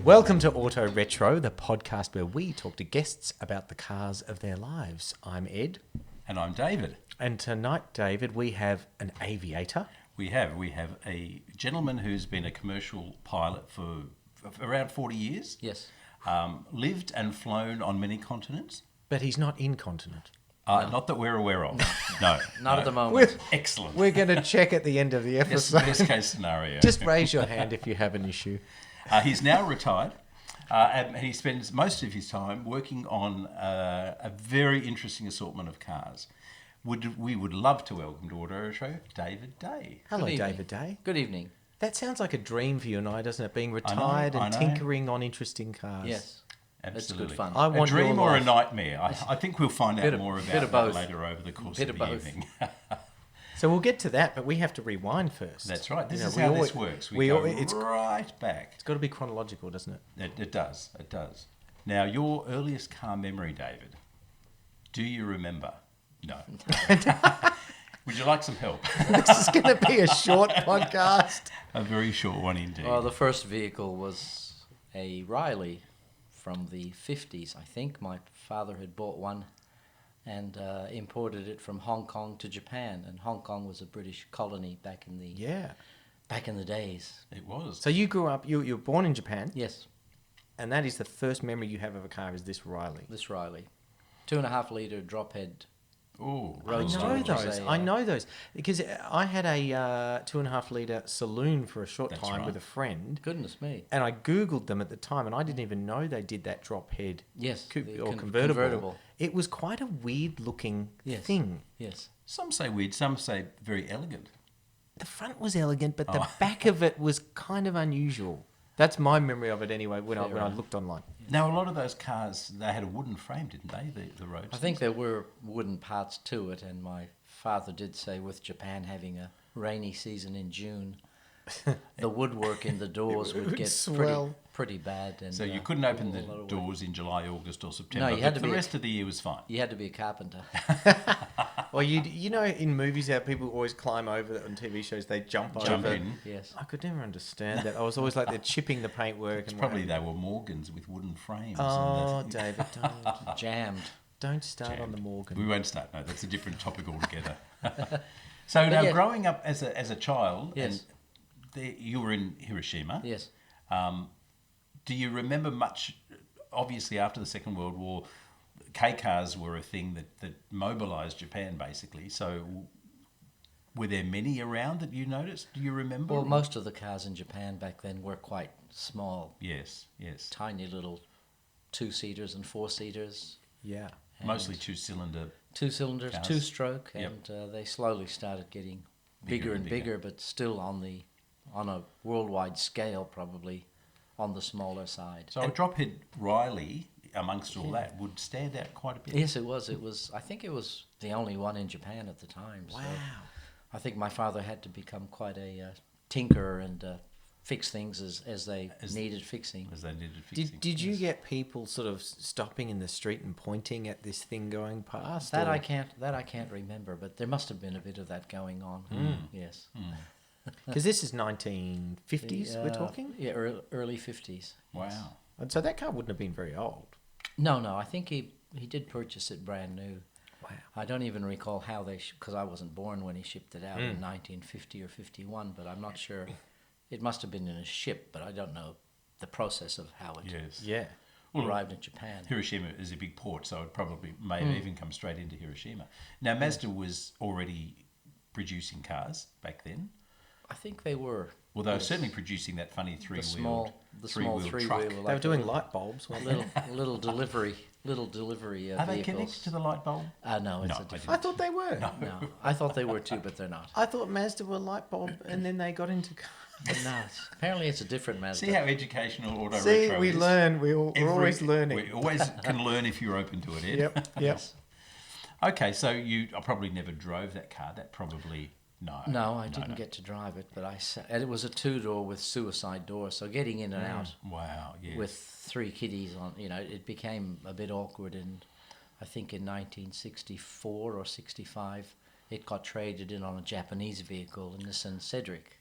Welcome to AutoRetro, the podcast where we talk to guests about the cars of their lives. I'm Ed. And I'm David. And tonight, David, we have an aviator. We have a gentleman who's been a commercial pilot for around 40 years. Yes. Lived and flown on many continents. But he's not incontinent. No. Not that we're aware of. No. Not at the moment. Excellent. We're going to check at the end of the episode. Best case scenario. Just raise your hand if you have an issue. He's now retired. And he spends most of his time working on a very interesting assortment of cars. We would love to welcome to AutoRetro David Day. Hello, David Day. Good evening. That sounds like a dream for you and I, doesn't it? Being retired and tinkering on interesting cars. Yes. Absolutely. It's good fun. A dream or a nightmare? I think we'll find out more about that both. later over the course of the evening. So we'll get to that, but we have to rewind first. That's right. This is how this works. We go right back. It's got to be chronological, doesn't it? It does. It does. Now, your earliest car memory, David, do you remember? No. Would you like some help? This is going to be a short podcast. A very short one indeed. Well, the first vehicle was a Riley from the 50s, I think. My father had bought one and imported it from Hong Kong to Japan. And Hong Kong was a British colony back in the days. It was. So you grew up, you were born in Japan? Yes. And that is the first memory you have of a car is this Riley? This Riley. 2.5 litre drop head. Oh, I know those because I had a 2.5 litre saloon for a short time with a friend. Goodness me! And I googled them at the time, and I didn't even know they did that drop head. Yes, coupe or convertible. It was quite a weird looking thing. Yes. Some say weird, some say very elegant. The front was elegant, but the back of it was kind of unusual. That's my memory of it anyway. When I looked online. Now, a lot of those cars, they had a wooden frame, didn't they, the roadsters? I think there were wooden parts to it, and my father did say with Japan having a rainy season in June, the woodwork in the doors would get pretty bad. And, so you couldn't open the doors in July, August or September, no, you had but the rest of the year was fine. You had to be a carpenter. Well, you know, in movies how people always climb over, on TV shows, they jump over. In. Yes. I could never understand that. I was always like, they're chipping the paintwork. It's probably they were Morgans with wooden frames. Oh, David, don't. Jammed. Don't start on the Morgan. We won't start. No, that's a different topic altogether. So now, growing up as a child, and you were in Hiroshima. Yes. Do you remember much? Obviously, after the Second World War, K cars were a thing that mobilised Japan, basically. So, were there many around that you noticed? Do you remember? Well, most of the cars in Japan back then were quite small. Yes. Tiny little 2-seaters and 4-seaters. Yeah. Mostly two-cylinder. 2-cylinders, cars. 2-stroke, and they slowly started getting bigger and bigger, but still on a worldwide scale, probably on the smaller side. So a drophead Riley, amongst all that, would stand out quite a bit. Yes, it was. I think it was the only one in Japan at the time. Wow. So I think my father had to become quite a tinkerer and fix things as they needed fixing. Did you get people sort of stopping in the street and pointing at this thing going past? That I can't remember, but there must have been a bit of that going on. Yes. Because this is 1950s, we're talking? Yeah, early 50s. Wow. Yes. And so that car wouldn't have been very old. No, I think he did purchase it brand new. Wow. I don't even recall how because I wasn't born when he shipped it out in 1950 or 51, but I'm not sure. It must have been in a ship, but I don't know the process of how it arrived in Japan. Hiroshima is a big port, so it may have even come straight into Hiroshima. Now, Mazda was already producing cars back then. I think they were. Well, they were certainly producing that funny three-wheeled truck. They were doing light bulbs, weren't they? little delivery vehicles. Are they connected to the light bulb? No, it's a different. I thought they were. No, I thought they were too, but they're not. I thought Mazda were light bulb, and then they got into. No, apparently it's a different Mazda. See how educational AutoRetro is? See, we learn. We're always learning. We always can learn if you're open to it, Ed. Yep. Yes. Okay, so I probably never drove that car. That probably... No, I didn't get to drive it, but and it was a 2-door with suicide door, so getting in and out. Wow, yes. With 3 kiddies on, it became a bit awkward. And I think in 1964 or 65, it got traded in on a Japanese vehicle, a Nissan Cedric.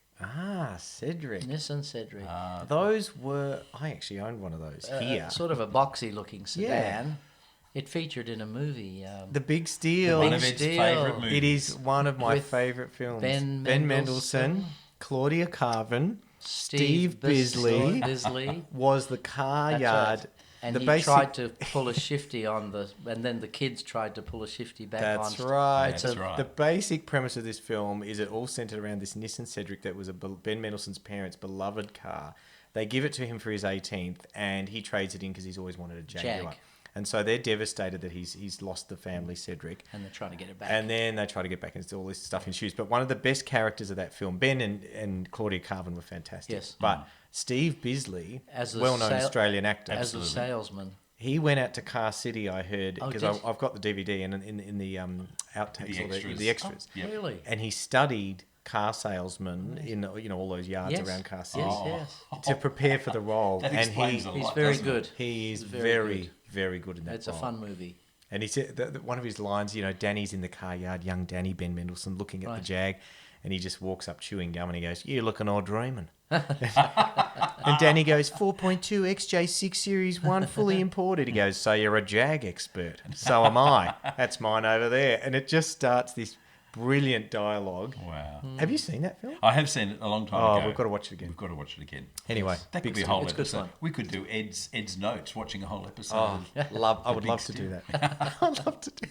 Cedric. Nissan Cedric. Those were... I actually owned one of those here. Sort of a boxy-looking sedan. It featured in a movie. The Big Steal. The One Big of its Steal. favourite movies. It is one of my With favourite films. Ben Mendelsohn, Mendelsohn, Claudia Carvin, Steve Bisley was the car That's yard. right. And the he basic... tried to pull a shifty on the... And then the kids tried to pull a shifty back on. That's right. That's right. The basic premise of this film is it all centered around this Nissan Cedric that was Ben Mendelsohn's parents' beloved car. They give it to him for his 18th, and he trades it in because he's always wanted a Jaguar. Jag. And so they're devastated that he's lost the family Cedric. And they're trying to get it back. And then they try to get back into all this stuff in shoes. But one of the best characters of that film, Ben and Claudia Carvin were fantastic. Yes. But Steve Bisley, As a well-known sale- Australian actor, As a salesman. he went out to Car City, I heard, Oh, because did- I've got the DVD and in the outtakes, The or extras. the extras. Yep. Really? And he studied car salesman in all those yards Yes. around Car City Yes, to prepare for the role. That and explains a lot, He's very doesn't it? good. he is He's very very good in that It's a role. fun movie. And he said that one of his lines, Danny's in the car yard, young Danny, Ben Mendelsohn, looking at the Right. Jag, and he just walks up chewing gum and he goes, "You looking all dreaming." And Danny goes, 4.2 XJ6 Series 1 fully imported. He goes, "So you're a Jag expert." "So am I. That's mine over there." And it just starts this brilliant dialogue. Wow. Have you seen that film? I have seen it a long time ago. We've got to watch it again. We've got to watch it again. Anyway, That could big be a story. whole It's good episode. fun. We could do Ed's notes, watching a whole episode. Oh, I would Big love to Steal. do that. I'd love to do.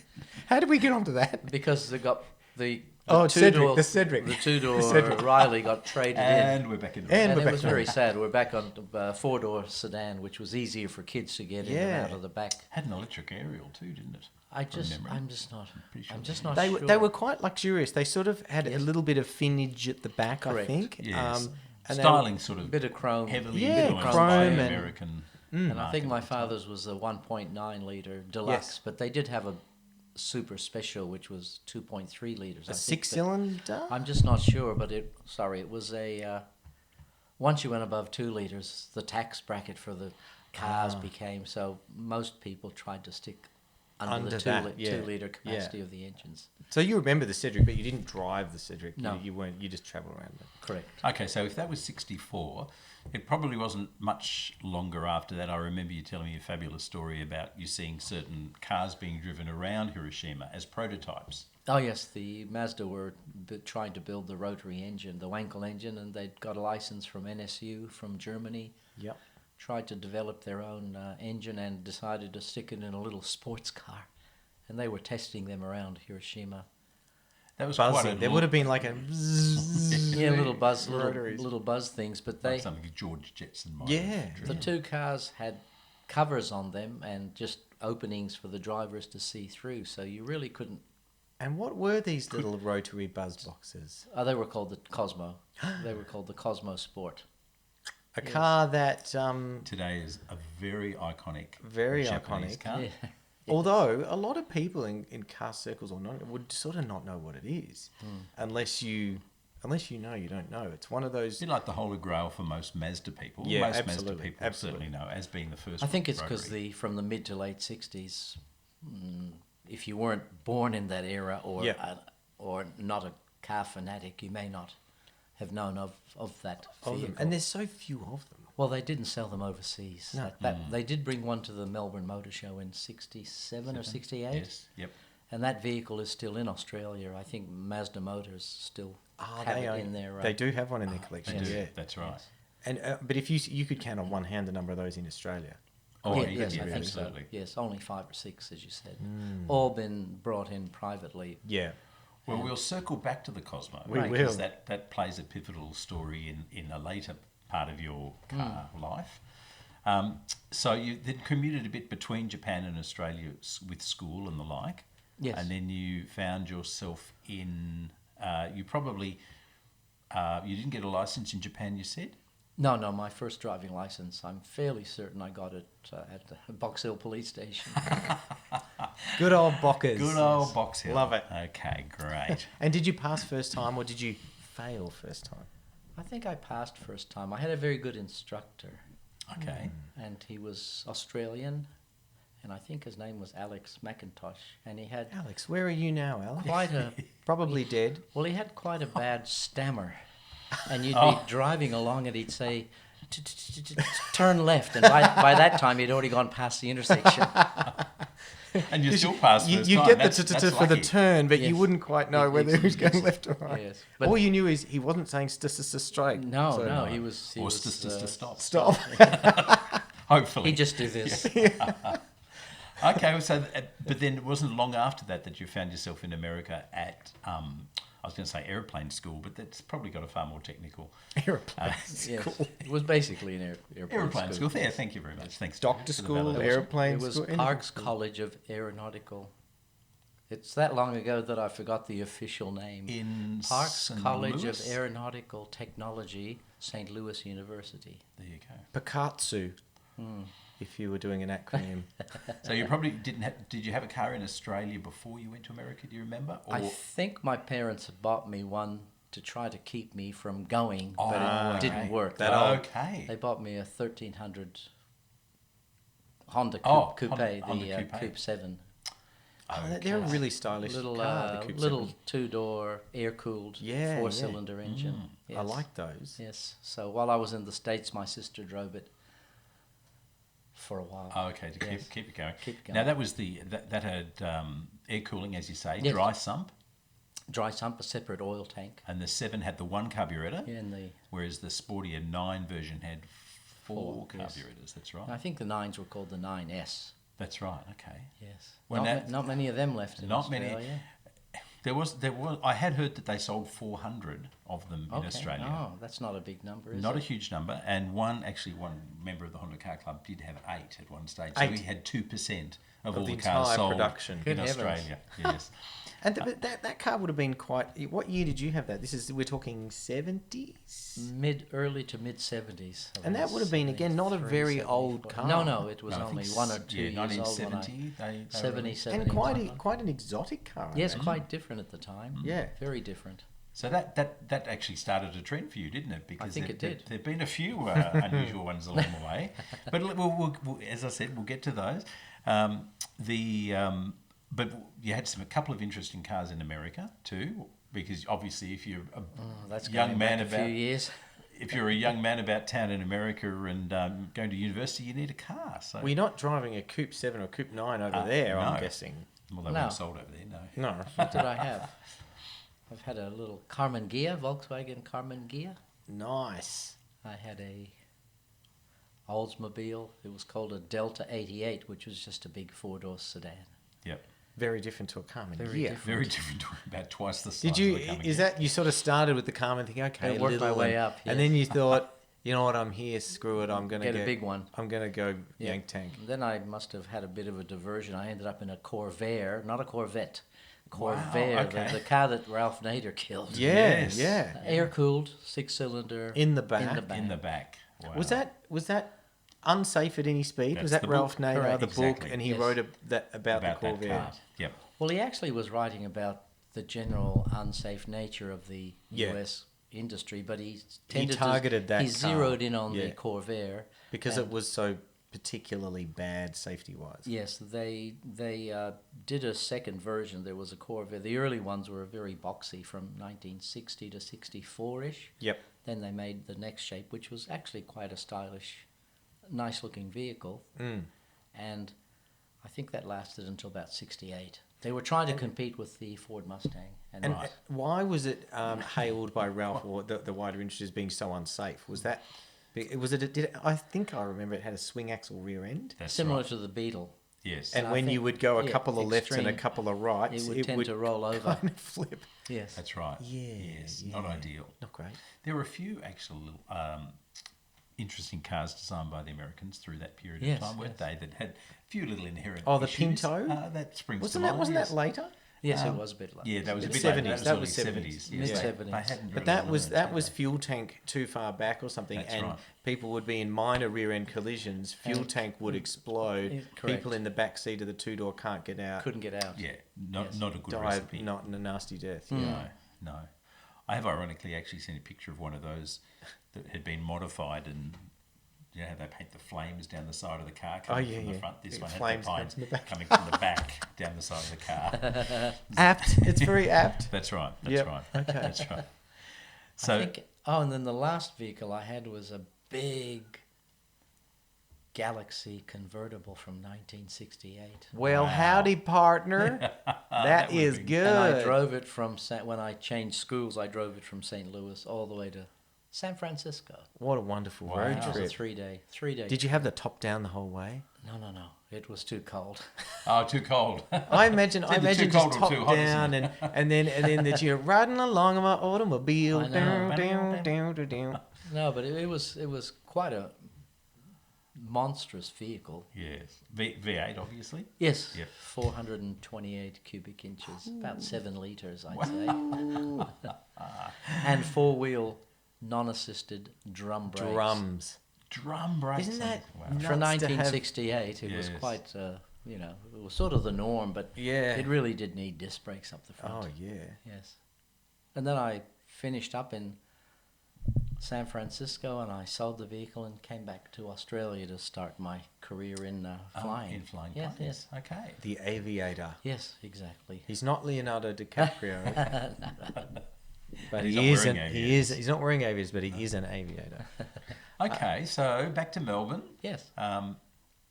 How did we get onto that? Because they got the Cedric, the two-door Cedric. Riley got traded in. And we're back in the And And we're it back was to very it. sad. We're back on four-door sedan, which was easier for kids to get in and Yeah. out of the back. Had an electric aerial too, didn't it? I'm memory. just not. Pretty sure I'm just they not They sure. were they were quite luxurious. They sort of had a Yes. little bit of finnage at the back, I Correct. think. Yes. And they Styling sort of bit of chrome. heavily Yeah, influenced by chrome and- American. And I think market my at the time. father's was a 1.9 litre deluxe, Yes. but they did have a super special, which was 2.3 litres. A six-cylinder? I'm just not sure, but it was a. Once you went above 2 litres, the tax bracket for the cars became so. Most people tried to stick under the Under 2 that, yeah. 2 litre capacity of the engines. So you remember the Cedric, but you didn't drive the Cedric. No. You weren't. You just travelled around it. Correct. Okay, so if that was 64, it probably wasn't much longer after that. I remember you telling me a fabulous story about you seeing certain cars being driven around Hiroshima as prototypes. Oh yes, the Mazda were trying to build the rotary engine, the Wankel engine, and they'd got a license from NSU from Germany. Yep. Tried to develop their own engine and decided to stick it in a little sports car, and they were testing them around Hiroshima. That was Buzzing. quite a There would have been like a... Yeah, little Rotaries. little buzz things, but like they something George Jetson might Yeah. have driven. the two cars had covers on them and just openings for the drivers to see through, so you really couldn't. And what were these little rotary buzz boxes? Oh, they were called the Cosmo. They were called the Cosmo Sport. A car that, Today is a very iconic Very Japanese iconic. car. Yeah. although a lot of people in car circles or not would sort of not know what it is, unless you know, you don't know. It's one of those. It's a bit like the Holy Grail for most Mazda people. Yeah, most absolutely, Mazda people absolutely. certainly know as being the first. I think it's because rotary. from the mid to late 60s, if you weren't born in that era or not a car fanatic, you may not have known of that Of vehicle. them. And there's so few of them. Well, they didn't sell them overseas. No. They did bring one to the Melbourne Motor Show in 67 or 68. Yes. Yep. And that vehicle is still in Australia. I think Mazda Motors still have they it own in it. their... They do have one in their collection. They do. Yeah. That's right. And but if you could count on one hand the number of those in Australia. Oh, Yeah, you yes, could, I think absolutely. so. Yes, only 5 or 6, as you said. All been brought in privately. Yeah. Well, we'll circle back to the Cosmo. We because will. That plays a pivotal story in a later part of your car life. So you then commuted a bit between Japan and Australia with school and the like. Yes. And then you found yourself in... you probably... you didn't get a license in Japan, you said? No, my first driving license, I'm fairly certain I got it at the Box Hill Police Station. Good old Bockers. Good old Box Hill. Love it. Okay, great. And did you pass first time or did you fail first time? I think I passed first time. I had a very good instructor, Okay. and he was Australian, and I think his name was Alex McIntosh, and he had Alex, where are you now, Alex? quite a... Probably dead. Well, he had quite a bad stammer. and you'd be driving along, and he'd say, "Turn left," and by that time he'd already gone past the intersection. And you still pass first You time. get That's the for the lucky. turn, but you Yes. wouldn't quite know whether he was going left or right. Yes, but All you knew is he wasn't saying straight. no, So- no, he was. Or to stop. Stop. Hopefully. He'd just do this. Okay, so but then it wasn't long after that you found yourself in America at I was going to say airplane school, but that's probably got a far more technical Aeroplanes. Yes, Cool. it was basically an airplane school. Yeah, thank you very much. Thanks. Doctor for the school, validation. aeroplane It was school. Parks College of Aeronautical. It's that long ago that I forgot the official name. In Parks St. College Louis? of Aeronautical Technology, St. Louis University. There you go. Pakatsu, if you were doing an acronym. So you probably did you have a car in Australia before you went to America? Do you remember? Or, I think my parents had bought me one to try to keep me from going, but Oh, it didn't work. okay. They bought me a 1300 Honda Oh, Coupe, Honda the Coupe. Coupe 7. Oh, they're a really stylish Little, car, the Coupe little 7. two-door, air-cooled, Yeah, four-cylinder engine. Yes. I like those. Yes. So while I was in the States, my sister drove it for a while. Oh, okay, to Yes. keep it going. Keep it going. Now that was that had air cooling, as you say, Yes. dry sump, Dry sump, a separate oil tank. and the 7 had the one carburetor, Yeah, and whereas the sportier 9 version had four Four, yes. carburetors. That's right. I think the 9s were called the 9S. That's right. Okay. Yes. Well, Not many of them left in Not many. Australia. There was. I had heard that they sold 400 of them in Australia. Oh, that's not a big number, is Not a it? huge number, and one member of the Honda Car Club did have 8 at one stage. So 8? he had 2% of all the the cars entire sold production. in Good heavens. Australia. Yes. And that car would have been quite. What year did you have that? We're talking 70s. Early to mid 70s. And that would have been, again, not a very old car. No, it was No, I only think 1 or 2 years old when I. 1970. They 70, released. 70. And quite an exotic car. I Yes, imagine. quite different at the time. Yeah. Very different. So that actually started a trend for you, didn't it? Because think it did. There've been a few unusual ones along the way, but we'll, as I said, we'll get to those. But you had a couple of interesting cars in America too, because obviously if you're a That's young going man back a about few years. if you're a young man about town in America and going to university, you need a car. So Well, you're not driving a Coupe 7 or Coupe 9 over there, I'm no. guessing. well, they No. weren't sold over there. No. No. What did I have? I've had a little Carmen Ghia, Volkswagen Carmen Ghia. Nice. I had a Oldsmobile. It was called a Delta 88, which was just a big four-door sedan. Yep. Very different to a Carmen. Very Yeah. different. Very different. To about twice the size. Did you? Of the Carmen Is Ghia. that you sort of started with the Carmen thinking, okay, I worked my little way and- up, and yes. then you thought, you know what, I'm here, screw it, I'm gonna Get a big one. I'm gonna go Yeah. yank tank. And then I must have had a bit of a diversion. I ended up in a Corvair, not a Corvette. Wow, Corvair, okay. the car that Ralph Nader killed. Yeah, Yes. yeah. Air-cooled, six-cylinder. In the back. In the back. in the back? Wow. Was that unsafe at any speed? That's was that the Ralph book. Nader, Correct. the book, Exactly. and he Yes. wrote about the that Corvair? car? Yep. Well, he actually was writing about the general unsafe nature of the Yeah. U.S. industry, but he tended targeted that He car. zeroed in on Yeah. the Corvair Because and- it was so particularly bad safety-wise. Yes, they did a second version. There was a Corvair. The early ones were very boxy from 1960 to 64-ish. Yep. Then they made the next shape, which was actually quite a stylish, nice-looking vehicle. Mm. And I think that lasted until about 68. They were trying to compete with the Ford Mustang. And Right. why was it hailed by Ralph or the wider industry as being so unsafe? Was that? I think I remember it had a swing axle rear end. That's Similar right. to the Beetle. Yes. And I when you think- would go a yeah, couple of lefts and a extreme. couple of rights, It would tend to roll over. kind of flip. Yes. That's right. Yeah, Yes. yeah. Not ideal. Not great. There were a few actual interesting cars designed by the Americans through that period Yes, of time, weren't they? That had a few little inherent Oh, the issues. Pinto? That springs Wasn't to that mind, wasn't yes. that later? Yes, it was a bit like Yeah, that was a Mid- bit later. 70s, That that was was early 70s. 70s. Mid- Yes, 70s. they hadn't But really that was learned, fuel tank too far back or something, That's and right. people would be in minor rear end collisions. Fuel And- tank would explode. Correct. People in the back seat of the two door can't get out. couldn't get out. Yeah, not Yes. not a good Die recipe. not in a nasty death. No, no. I have ironically actually seen a picture of one of those that had been modified, and you know how they paint the flames down the side of the car coming from the front. This It one had flames the coming pines from the back. coming from the back down the side of the car. Apt. It's very apt. That's right. That's Yep. right. Okay. That's right. I So think Oh, and then the last vehicle I had was a big Galaxie convertible from 1968. Well, Wow. howdy, partner. that would've is been- good. And I drove it from, when I changed schools, I drove it from St. Louis all the way to San Francisco. What a wonderful Wow. road It was a trip. three-day. Did you have the top down the whole way? No. It was too cold. Oh, too cold. I imagine either too just cold or top too hot, down isn't and then that you're riding along in my automobile. I know. Down. No, but it was quite a monstrous vehicle. Yes. V8, obviously. Yes. Yep. 428 cubic inches, about 7 litres, I'd say. And four-wheel, non-assisted drum brakes. Drums. Drum brakes. Isn't that Wow. nuts For to have- 1968, it was Yes. quite, it was sort of the norm, but Yeah. it really did need disc brakes up the front. Oh yeah. Yes. And then I finished up in San Francisco and I sold the vehicle and came back to Australia to start my career in flying. In flying Yes, planes. Okay. The Aviator. Yes, exactly. He's not Leonardo DiCaprio, but He's he not is. wearing He is. aviators. He's not wearing aviators, but he is an aviator. Okay, so back to Melbourne. Yes,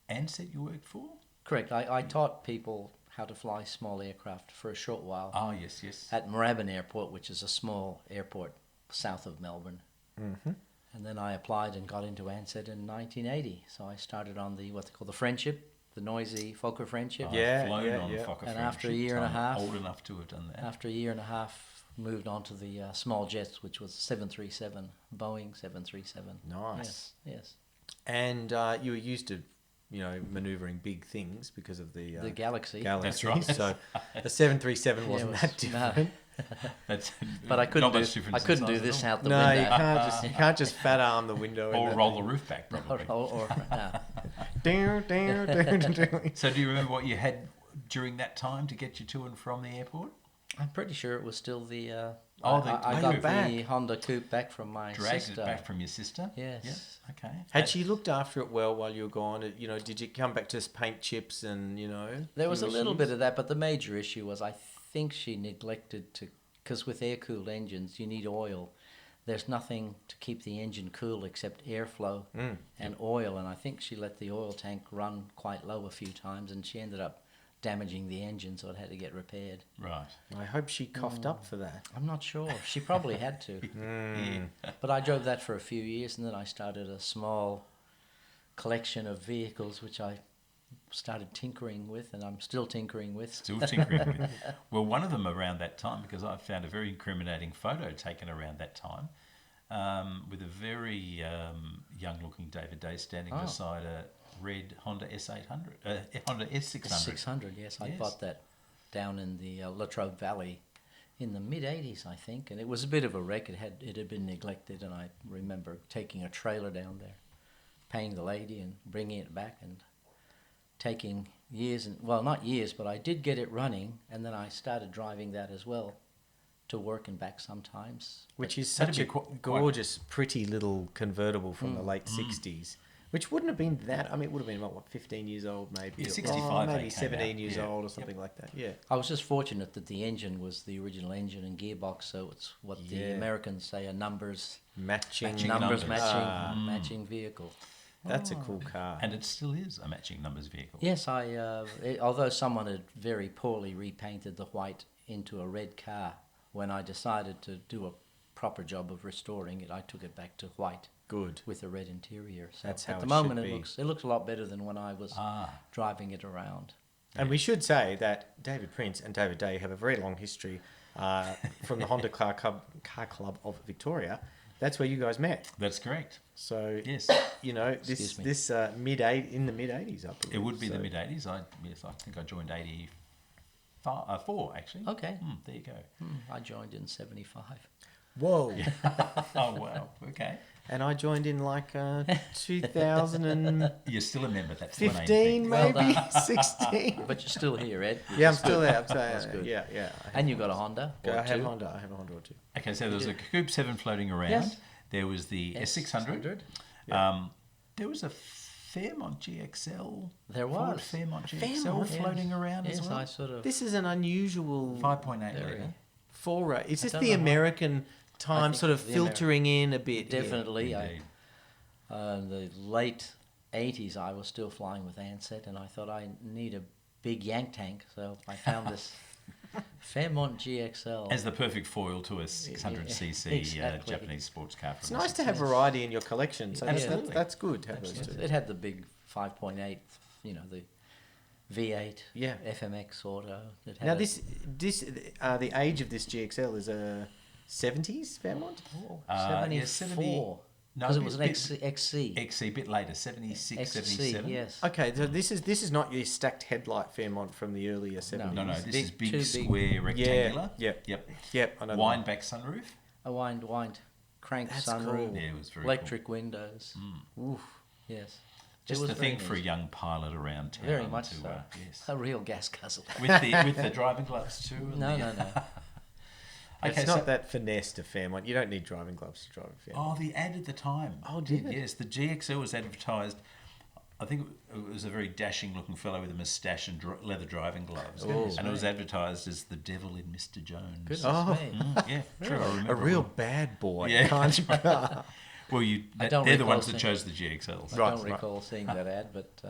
Ansett you worked for? correct. I taught people how to fly small aircraft for a short while Oh, yes. at Moorabbin Airport, which is a small airport south of Melbourne. Mm-hmm. And then I applied and got into Ansett in 1980. So I started on what they call the Friendship, the noisy Fokker Friendship. Yeah, I've flown yeah, on yeah. Fokker And after a Friendship. year and a I'm half- old enough to have done that. After a year and a half, moved on to the small jets, which was 737, Boeing 737. Nice. Yes. And you were used to, manoeuvring big things because of the The Galaxie. Galaxy. That's right. So the 737 wasn't Yeah, it that was- no. different. That's But I couldn't not much do. difference I in couldn't size do at this all. out the No, window. you can't just fat arm the window. Or and roll the roof back, Or, probably. no. So do you remember what you had during that time to get you to and from the airport? I'm pretty sure it was still the. I I got got back. the Honda Coupe back from my Dragged sister. it back from your sister? Yes. Yeah, okay. Had she looked after it well while you were gone? Did you come back to just paint chips and There was a few little issues? bit of that, but the major issue was I think she neglected to, because with air-cooled engines you need oil. There's nothing to keep the engine cool except airflow and oil, and I think she let the oil tank run quite low a few times, and she ended up damaging the engine, so it had to get repaired. Right. I hope she coughed up for that. I'm not sure. She probably had to. But I drove that for a few years, and then I started a small collection of vehicles, which I started tinkering with, and I'm still tinkering with. Still tinkering with it. Well, one of them around that time, because I found a very incriminating photo taken around that time with a very young-looking David Day standing beside a red Honda S800, Honda S600. 600, yes. I Yes. bought that down in the Latrobe Valley in the mid-'80s, I think, and it was a bit of a wreck. It had been neglected, and I remember taking a trailer down there, paying the lady and bringing it back, and taking years, not years, but I did get it running, and then I started driving that as well to work and back sometimes. Which is That'd such a be quite- gorgeous, pretty little convertible from the late 60s. Which wouldn't have been that. I mean, it would have been, 15 years old maybe? Yeah, or- 65 they maybe came 17 out, years yeah. old or something like that. Yeah. I was just fortunate that the engine was the original engine and gearbox, so it's what the Yeah. Americans say a numbers Matching numbers numbers. matching vehicle. That's a cool car. And it still is a matching numbers vehicle. Yes, although someone had very poorly repainted the white into a red car, when I decided to do a proper job of restoring it, I took it back to white Good. with a red interior. So That's how at the it moment should be. it looks a lot better than when I was driving it around. And we should say that David Prince and David Day have a very long history from the Honda Car Club of Victoria. That's where you guys met. That's correct. So, Yes. this in the mid-80s, I believe. It would be So- the mid-'80s. I think I joined 84, actually. Okay. There you go. I joined in 75. Whoa. Oh, wow. Okay. And I joined in 2015, You're still a member. That's the main thing. Well maybe done. 16. But you're still here, Ed. Yeah, I'm still there. I'm still That's there. good. Yeah. And you got a Honda? I or have two? Honda. I have a Honda or two. Okay, so there was a Coupe 7 floating around. Yes. There was the S600. There was a Fairmont GXL. There Ford was. Fairmont GXL Fairmont? floating around Yes, as well. I sort of... This is an unusual 5.8 There we litre. go. foray. Is this don't the know why. American time think sort of the filtering in a bit. Definitely. Indeed. In the late 80s, I was still flying with Ansett, and I thought I need a big yank tank, so I found this Fairmont GXL. As the perfect foil to a 600cc Exactly. Japanese sports car. It's nice to have variety in your collection, so Absolutely. that's good to have those two. It had the big 5.8, the V8, Yeah. FMX auto. It had Now the age of this GXL is a 70s Fairmont? 74. No, Because it was an bit- XC. XC, a bit later, 76, XC, 77. yes. Okay, so this is not your stacked headlight Fairmont from the earlier 70s. No, It's this big, is big, too big. square, rectangular. Yep. Yep. Yep, I know. Wind back sunroof. A wind crank That's sunroof, cool. Yeah, it was very electric windows. Oof. Yes. Just It was the very thing for a neat. young pilot around town. Very much to, so. yes. A real gas guzzler. with the driving gloves too. and No, the- no. It's not that finesse to Fairmont. You don't need driving gloves to drive a Fairmont. Oh, the ad at the time. Oh, did it? Yes, the GXL was advertised. I think it was a very dashing-looking fellow with a moustache and leather driving gloves, Goodness and it was advertised as the devil in Mr. Jones. Goodness Oh. me. Yeah, true. I remember A real it. bad boy Yeah. kind of car. Well, I don't they're the recall ones that seeing- chose the GXLs. I Right, don't recall seeing that ad, but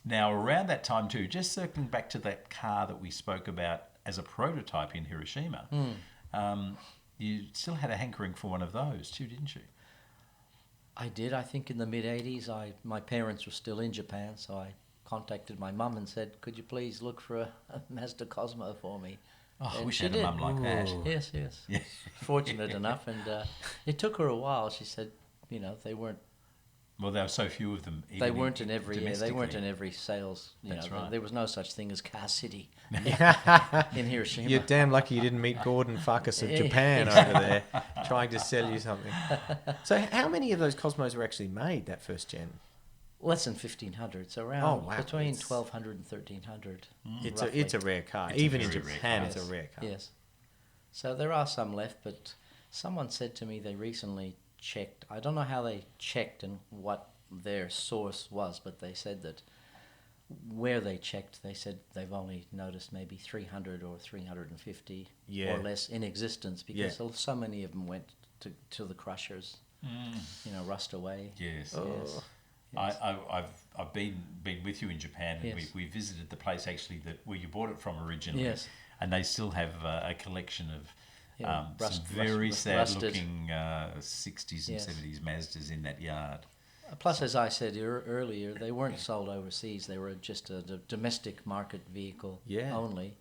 Now, around that time too, just circling back to that car that we spoke about as a prototype in Hiroshima, you still had a hankering for one of those too, didn't you? I did. I think in the mid-'80s, my parents were still in Japan, so I contacted my mum and said, could you please look for a Mazda Cosmo for me? Oh, I And wish she I had a did. mum like that. Yes, yes. Yeah. Fortunate enough, and it took her a while. She said, they weren't. Well, there were so few of them. They even weren't in every. Yeah, they weren't in domestically. every sales. That's right. There was no such thing as Car City in Hiroshima. You're damn lucky you didn't meet Gordon Farkas of Japan over there trying to sell you something. So how many of those Cosmos were actually made, that first gen? Less than 1,500. So around Oh, wow. between It's- 1,200 and 1,300. It's a rare car. It's a Even in very rare Japan, car. it's a rare car. Yes. So there are some left, but someone said to me they recently checked. I don't know how they checked and what their source was, but they said that where they checked, they said they've only noticed maybe 300 or 350 Yeah. or less in existence because Yeah. so many of them went to the crushers, rust away. Yes. Yes. I've been with you in Japan, and Yes. we visited the place actually where you bought it from originally. Yes. And they still have a collection of Yeah, some very rusted. sad-looking 60s and Yes. 70s Mazdas in that yard. Plus, as I said earlier, they weren't sold overseas. They were just a domestic market vehicle Yeah. only.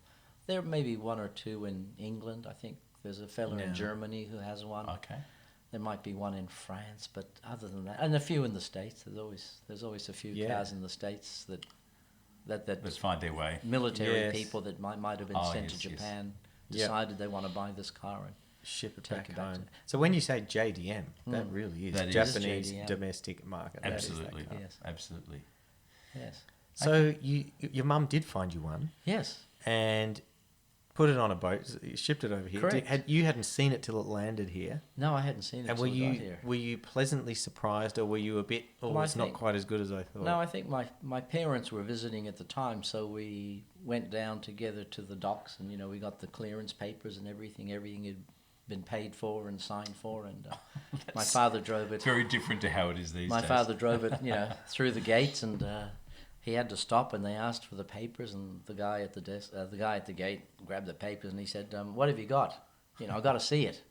There may be one or two in England. I think there's a fellow Yeah. in Germany who has one. Okay. There might be one in France, but other than that, and a few in the States. There's always a few Yeah. cars in the States that Let's find their way. military Yes. people that might have been Oh, sent yes, to yes. Japan Yeah. decided they want to buy this car and Ship it Take back it back home. to- So when you say JDM, that really is That is Japanese JDM. domestic market. That is that Absolutely. car. Yes. Absolutely. yes, So your mum did find you one yes. and put it on a boat, shipped it over here. Correct. You hadn't seen it till it landed here. No, I hadn't seen it And till I got here. were you pleasantly surprised, or were you a bit, Well, I it's not think- quite as good as I thought? No, I think my parents were visiting at the time, so we went down together to the docks, and we got the clearance papers and everything. Everything had been paid for and signed for, and my father drove it. Very different to how it is these My days. father drove it, through the gates, and he had to stop, and they asked for the papers, and the guy at the desk, the guy at the gate, grabbed the papers, and he said, "What have you got? I got to see it,"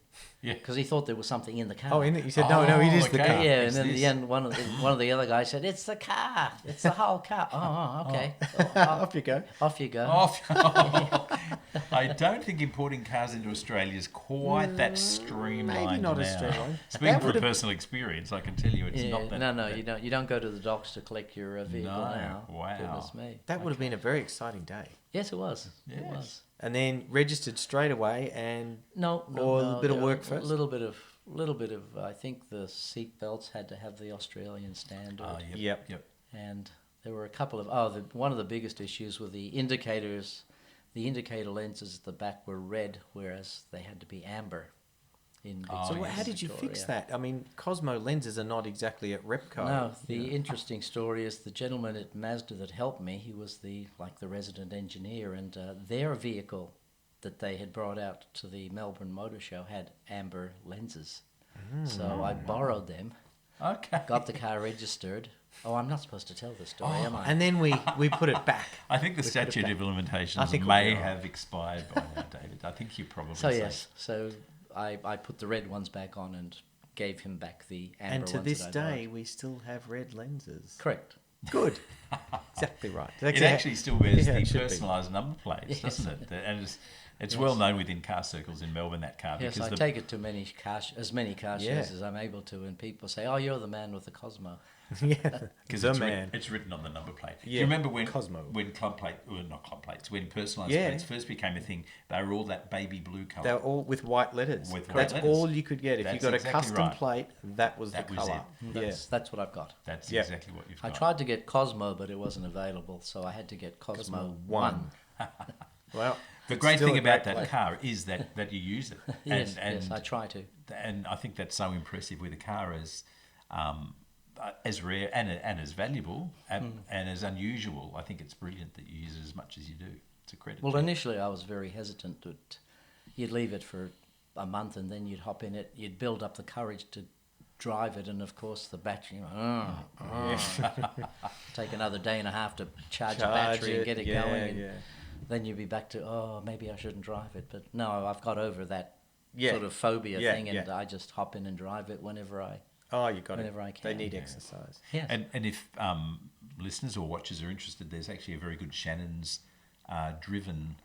Yeah. because he thought there was something in the car. Oh, he said, no, it is the okay. car. Yeah, It's and then this. the end, one of the other guys said, "It's the car. It's the whole car." Oh, okay. Off you go. Off you go. Off. I don't think importing cars into Australia is quite that streamlined maybe not now. as streamlined. Speaking That from would've- personal experience, I can tell you it's Yeah, not that. no, you don't. You don't go to the docks to collect your vehicle No, now. wow. Goodness me. That would have been a very exciting day. Yes, it was. It Yes. was. And then registered straight away, and No, Or a bit of there- work first? A little bit of. I think the seat belts had to have the Australian standard, Oh, Yep. yep. and there were a couple of. One of the biggest issues were the indicators. The indicator lenses at the back were red, whereas they had to be amber. Oh, so yes. how did you fix that? I mean, Cosmo lenses are not exactly at Repco. No, the interesting story is the gentleman at Mazda that helped me. He was the resident engineer, and their vehicle that they had brought out to the Melbourne Motor Show had amber lenses. So I borrowed them, Okay. got the car registered. Oh, I'm not supposed to tell this story, am I? And then we put it back. I think the statute of limitations think we'll may be all right. have expired by now, David. I think you probably So safe. yes, so I put the red ones back on and gave him back the amber And to ones this that I borrowed. day, we still have red lenses. Correct. Good. Exactly right. It actually still wears Yeah, the it should be. personalised number plates, doesn't it? And it's well known within car circles in Melbourne, that car. Yes, because I take it to as many car shows Yeah. as I'm able to, and people say, "Oh, you're the man with the Cosmo." Yeah. Because The man. it's written on the number plate. Do Yeah, you remember when Cosmo. when club plate, well, not club plates, when personalised Yeah. plates first became a thing? They were all that baby blue colour. They were all with white letters. With white That's letters. all you could get. If you That's got a exactly custom right. plate, that was That the was colour. it. That's what I've got. That's Yeah. exactly what you've I got. tried to get Cosmo, but it wasn't available, so I had to get Cosmo 1. Well, The it's great still thing a about great that plate. car is that you use it. Yes, I try to. And I think that's so impressive with a car as rare and as valuable and as unusual. I think it's brilliant that you use it as much as you do. It's a credit. Well, to you. initially I was very hesitant that you'd leave it for a month and then you'd hop in it. You'd build up the courage to drive it, and of course the battery. Take another day and a half to charge the battery and get it going. And then you'd be back to, maybe I shouldn't drive it. But no, I've got over that sort of phobia thing, and I just hop in and drive it whenever I You got whenever it. I can. They need exercise. Yes. And if listeners or watchers are interested, there's actually a very good Shannon's driven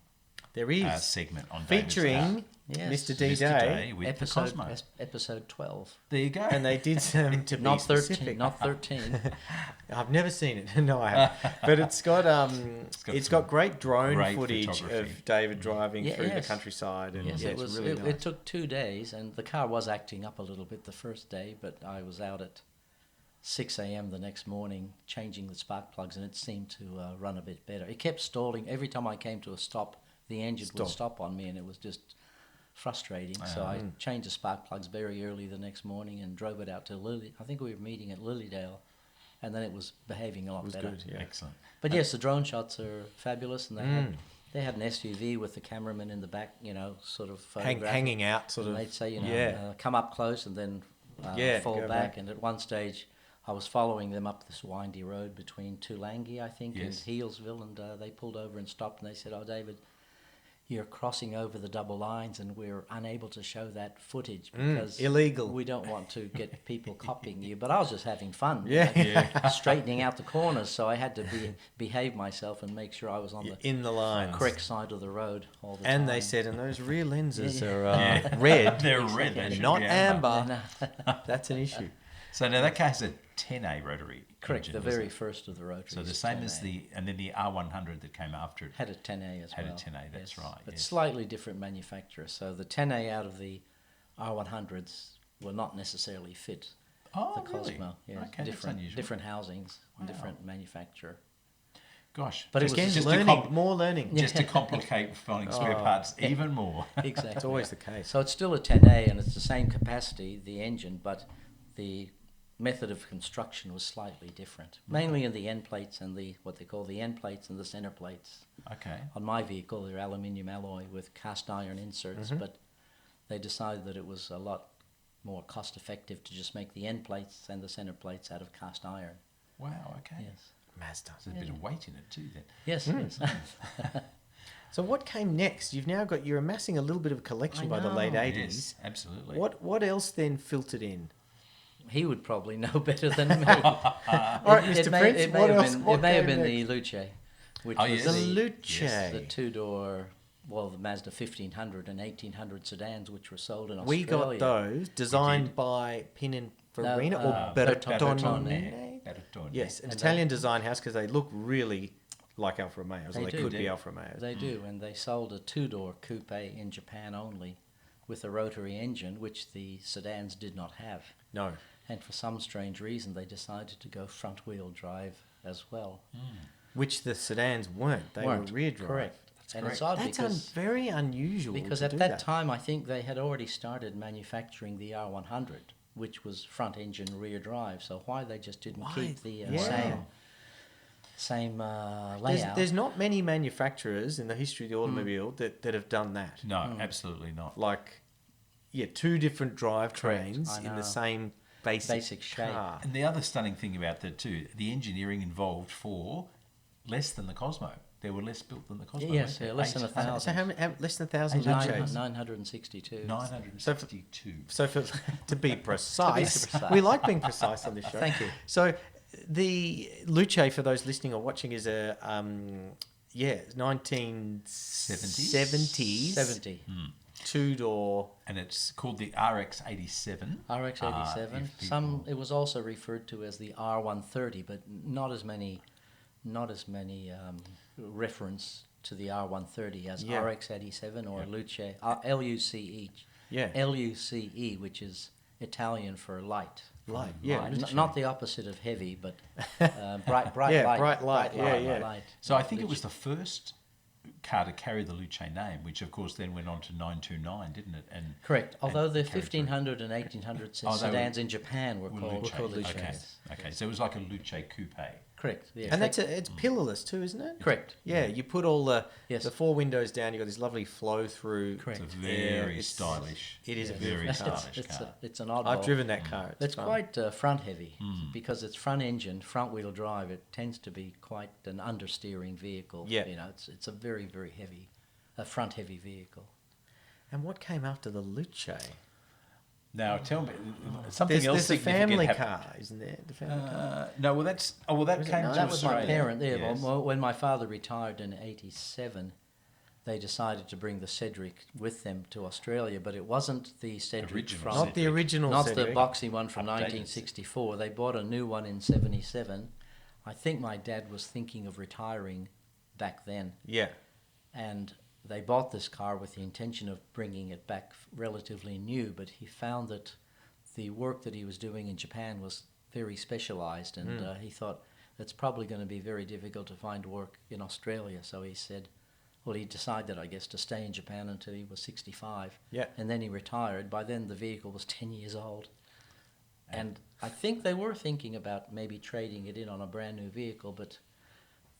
There is segment on featuring Yes. Mr. D Mr. Day with the Cosmo. episode 12. There you go. and they did some to Not be 13. specific. Not 13. I've never seen it. No, I haven't. But it's got great drone great footage photography. of David driving through the Yes. countryside, and Yes, it's really nice. It took 2 days, and the car was acting up a little bit the first day, but I was out at 6 a.m. the next morning changing the spark plugs, and it seemed to run a bit better. It kept stalling. Every time I came to a stop, the engine would stop on me, and it was just frustrating. So I changed the spark plugs very early the next morning and drove it out to Lily. I think we were meeting at Lilydale, and then it was behaving a lot better. Good, yeah. Excellent. But yes, the drone shots are fabulous, and they had an SUV with the cameraman in the back, sort of photographing. Hanging out, sort And of. they'd say, yeah. Come up close and then fall go back. back. And at one stage, I was following them up this windy road between Toolangi, I think, Yes. and Healesville, and they pulled over and stopped, and they said, "Oh, David, you're crossing over the double lines, and we're unable to show that footage because illegal. We don't want to get people copying you." But I was just having fun, Yeah. straightening out the corners, so I had to behave myself and make sure I was on the in the lines. correct side of the road all the time. And they said, and those rear lenses Yeah. are red. They're red. They and should not be amber. That's an issue. So now that car has a 10A rotary correct, engine, the doesn't very it? first of the rotaries. So the same as 10A. and then the R100 that came after it. Had a 10A as Had a well. 10A, that's right, But yes. slightly different manufacturer. So the 10A out of the R100s will not necessarily fit Oh, the really? Cosmo. Yeah, Okay, that's unusual. different housings, Wow. different manufacturer. Gosh. But it Again, was just to learning, more learning. just to complicate finding spare parts even more. exactly. It's always the case. So it's still a 10A, and it's the same capacity, the engine, but the method of construction was slightly different. Mainly in the end plates and what they call the end plates and the center plates. Okay. On my vehicle, they're aluminium alloy with cast iron inserts, but they decided that it was a lot more cost effective to just make the end plates and the center plates out of cast iron. Wow, okay. Yes. Mazda. There's a bit of weight in it too then. Yes, yes. So what came next? You're amassing a little bit of a collection by the late know. 80s. Yes, absolutely. What else then filtered in? He would probably know better than me. All right, Mr. Prince, It may what have else? been, What it may have came been next? the Luce, which Oh, was yes. The the Luce. the two-door, the Mazda 1500 and 1800 sedans, which were sold in We Australia. got those designed by Pininfarina or Bertone. Bertone. Yes, an And Italian design house because they look really like Alfa Romeos. They Or they do, could do. be Alfa Romeos. They do, and they sold a two-door coupe in Japan only with a rotary engine, which the sedans did not have. No. And for some strange reason, they decided to go front-wheel drive as well. Which the sedans weren't. They Weren't, were rear drive. correct. And correct. it's odd That's because very unusual. Because to at do that time, I think they had already started manufacturing the R100, which was front engine rear drive. So why they just didn't Why? keep the Yeah. same? same layout. There's not many manufacturers in the history of the automobile that have done that. No, absolutely not. Like, two different drivetrains I in the know. same basic shape. car. And the other stunning thing about that too, the engineering involved for less than the Cosmo. There were less built than the Cosmo. Yes, weren't there? less than 1,000. So how many, less than 1,000 900 Luces? 962. 962. So to be precise, precise. we like being precise on this show. Thank you. So the Luce, for those listening or watching, is a 1970s 70. two-door. And it's called the RX-87. RX-87. It was also referred to as the R130, but not as many reference to the R130 as RX-87 or Luce, LUCE. Yeah. LUCE, which is Italian for light. Light, yeah. Not the opposite of heavy, but bright Yeah, light. bright light, yeah. Light. So I think it was the first car to carry the Luce name, which of course then went on to 929, didn't it? And Correct. Although the carried through. 1500 and 1800 Oh, they sedans in Japan were Luce. called Luce. Okay, so it was like a Luce Coupe. Correct. Yes. And it's pillarless too, isn't it? Correct. Yeah, you put all the Yes. the four windows down. You got this lovely flow through. Correct. It's a very it's- stylish. It is a very beautiful car. stylish car. It's an oddball. I've driven that car. It's fun. quite front heavy because it's front engine, front wheel drive. It tends to be quite an understeering vehicle. Yeah. It's a very very heavy, front heavy vehicle. And what came after the Luce? Now tell me something There's else. a family significant car, isn't there? The family car. No, well that came not? to That was my Australia. parent. Yeah. Yes. Well, when my father retired in '87, they decided to bring the Cedric with them to Australia, but it wasn't the Cedric Original from Not the original not Cedric. the boxy one from Updated. 1964. They bought a new one in '77. I think my dad was thinking of retiring back then, Yeah. and they bought this car with the intention of bringing it back relatively new, but he found that the work that he was doing in Japan was very specialized, and he thought it's probably going to be very difficult to find work in Australia. So he said, well, he decided, I guess, to stay in Japan until he was 65. Yeah. And then he retired. By then, the vehicle was 10 years old. And I think they were thinking about maybe trading it in on a brand new vehicle, but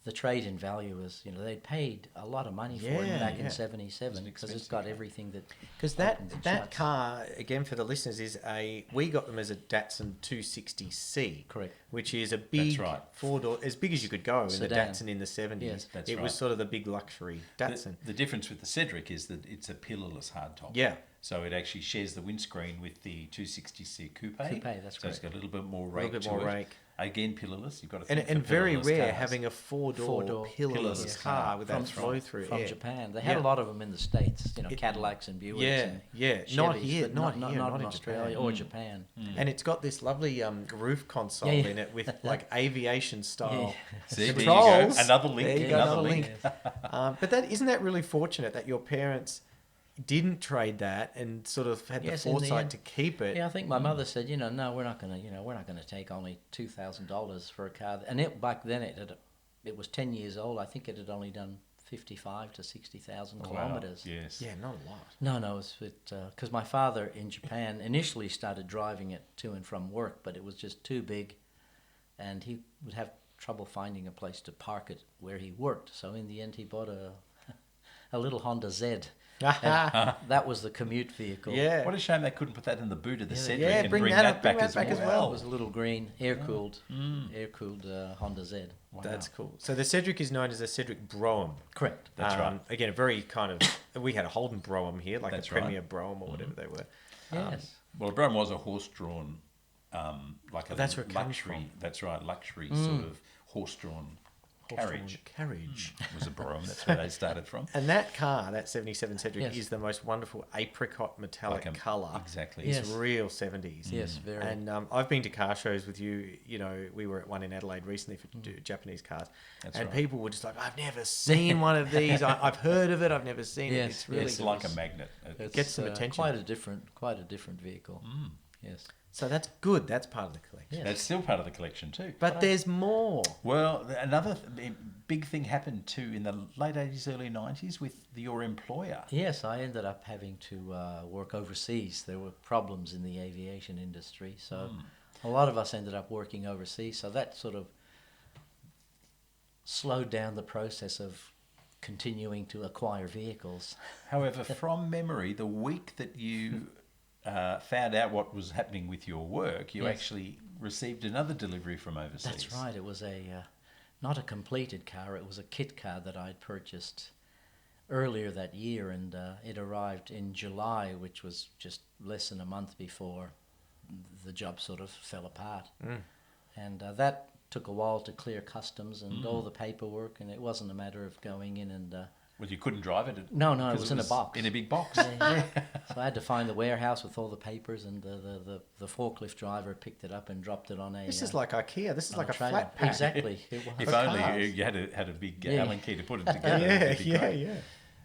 the trade-in value was, they'd paid a lot of money for it back in '77 because it's got everything that... Because opens and that shuts. car, again for the listeners, we got them as a Datsun 260C. Correct. Which is a big right. four-door, as big as you could go in the Sedan. Datsun in the 70s. Yes, that's it was right. sort of the big luxury Datsun. The difference with the Cedric is that it's a pillarless hardtop. Yeah. So it actually shares the windscreen with the 260C Coupe. Coupe, that's So it's correct. got a little bit more A rake little bit to more it. rake. Again, pillarless. You've got to And, think and for very pillarless rare cars. having a four-door Four-door pillarless pillarless car car. with that flow through. From yeah. Japan. They had Yeah. a lot of them in the States, Cadillacs and Buicks Yeah, and yeah. Chevys, Not here, but not not here, not in in Australia Japan. or Japan. And it's got this lovely roof console Yeah, yeah. in it with like aviation style See, there you go. controls. Another link. There you go, another link. Yes. But isn't that really fortunate that your parents didn't trade that and sort of had Yes, the in the foresight end. to keep it? Yeah, I think my mother said, no, we're not going to take only $2,000 for a car. And back then it was 10 years old. I think it had only done 55 to 60,000 Wow. kilometers. Yes. Yeah, not a lot. No, it's because my father in Japan initially started driving it to and from work, but it was just too big, and he would have trouble finding a place to park it where he worked. So in the end, he bought a little Honda Z. And that was the commute vehicle. Yeah. What a shame they couldn't put that in the boot of the Yeah, Cedric yeah, and bring bring that that up- back, bring that back as well. It was a little green, air-cooled Honda Z. Wow. That's cool. So the Cedric is known as a Cedric Brougham. Correct. That's right. Again, a very kind of... We had a Holden Brougham here, like That's a right. Premier Brougham or whatever they were. Yes. Well, a Brown was a horse-drawn, like a That's where it comes luxury. from. That's right, luxury sort of horse-drawn carriage. Carriage. Was a Brougham. That's where they started from. And that car, that 77 Cedric, Yes. is the most wonderful apricot metallic Like a- colour. exactly. It's Yes. real 70s. Yes, very. And I've been to car shows with you. We were at one in Adelaide recently for Japanese cars. That's and right. people were just like, I've never seen one of these. I've heard of it. I've never seen it. Yes, It's really It's good. like a magnet. It's Get some attention. Quite a different vehicle. Yes. So that's good. That's part of the collection. Yeah. That's still part of the collection too. But there's more. Well, another big thing happened too in the late 80s, early 90s with your employer. Yes, I ended up having to work overseas. There were problems in the aviation industry, so a lot of us ended up working overseas. So that sort of slowed down the process of continuing to acquire vehicles. However, from memory, the week that you found out what was happening with your work, you Yes. actually received another delivery from overseas. That's right. It was not a completed car. It was a kit car that I'd purchased earlier that year, and it arrived in July, which was just less than a month before the job sort of fell apart. And that took a while to clear customs and all the paperwork, and it wasn't a matter of going in and... Well, you couldn't drive it? No, it 'cause was in a box. In a big box? Yeah. So I had to find the warehouse with all the papers, and the forklift driver picked it up and dropped it on a... This is like IKEA. This is on like a trailer. flat pack. Exactly. It was. If For only cars. you had a big Yeah. Allen key to put it together. Yeah, it'd be yeah, great. yeah.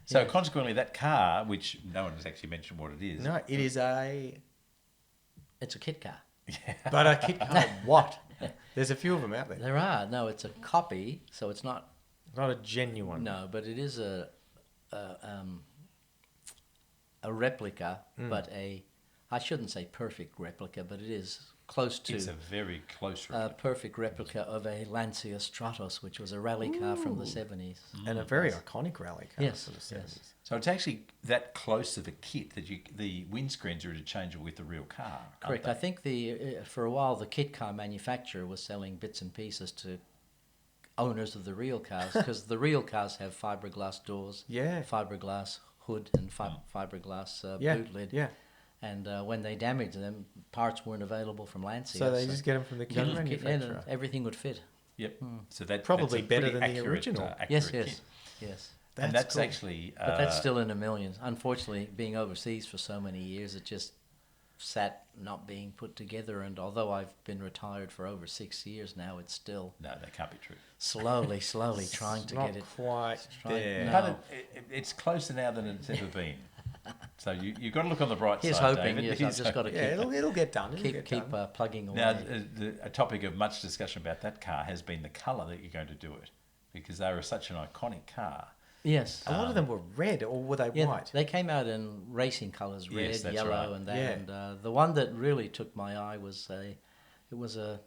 So consequently, that car, which no one has actually mentioned what it is. No, it is It's a kit car. but a kit car. What? There's a few of them out there. There are. No, it's a copy, so it's not... Not a genuine. No, but it is a replica, but I shouldn't say perfect replica, but it is close to It's a very close a replica. perfect replica of a Lancia Stratos, which was a rally car from the 70s. And a very iconic rally car Yes, for the 70s. yes. So it's actually that close of a kit that the windscreens are interchangeable with the real car. aren't Correct. they? I think for a while the kit car manufacturer was selling bits and pieces to owners of the real cars, because the real cars have fiberglass doors, Yeah. fiberglass hood, and fiberglass Yeah. boot lid. Yeah. And when they damaged them, parts weren't available from Lancia. So they just get them from the kit and manufacturer. everything would fit. Yep. So that Probably that's a better pretty than the accurate, original. Yes, accurate yes, kit. yes. And that's cool. actually. But that's still in the millions. Unfortunately, being overseas for so many years, it just sat not being put together. And although I've been retired for over 6 years now, it's still No, that can't be true. slowly trying to Not get it. quite trying- there. no. But it's closer now than it's ever been. So you've got to look on the bright Here's side, hoping. David. Yes, I've Here's just got to Yeah, it'll get done. It'll get keep done. plugging away. Now, a topic of much discussion about that car has been the colour that you're going to do it, because they were such an iconic car. Yes. A lot of them were red, or were they Yeah, white? they came out in racing colours, red, Yes, that's yellow, right. and that. Yeah. And the one that really took my eye was a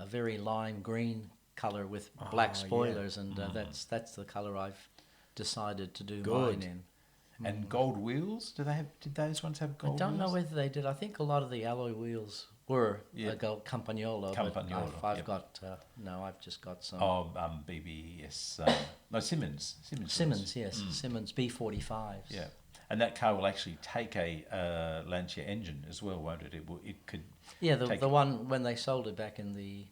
very lime green colour with black Oh, yeah. spoilers, and that's the colour I've decided to do Good. mine in. And gold wheels? Did those ones have gold I don't know wheels? whether they did. I think a lot of the alloy wheels were Yeah. a gold Campagnolo. But Campagnolo, I've yep. got I've just got some. Oh, BBS. No, Simmons. Simmons, yes, Simmons B45s. Yeah. And that car will actually take a Lancia engine as well, won't it? It could. Yeah, take the one when they sold it back in the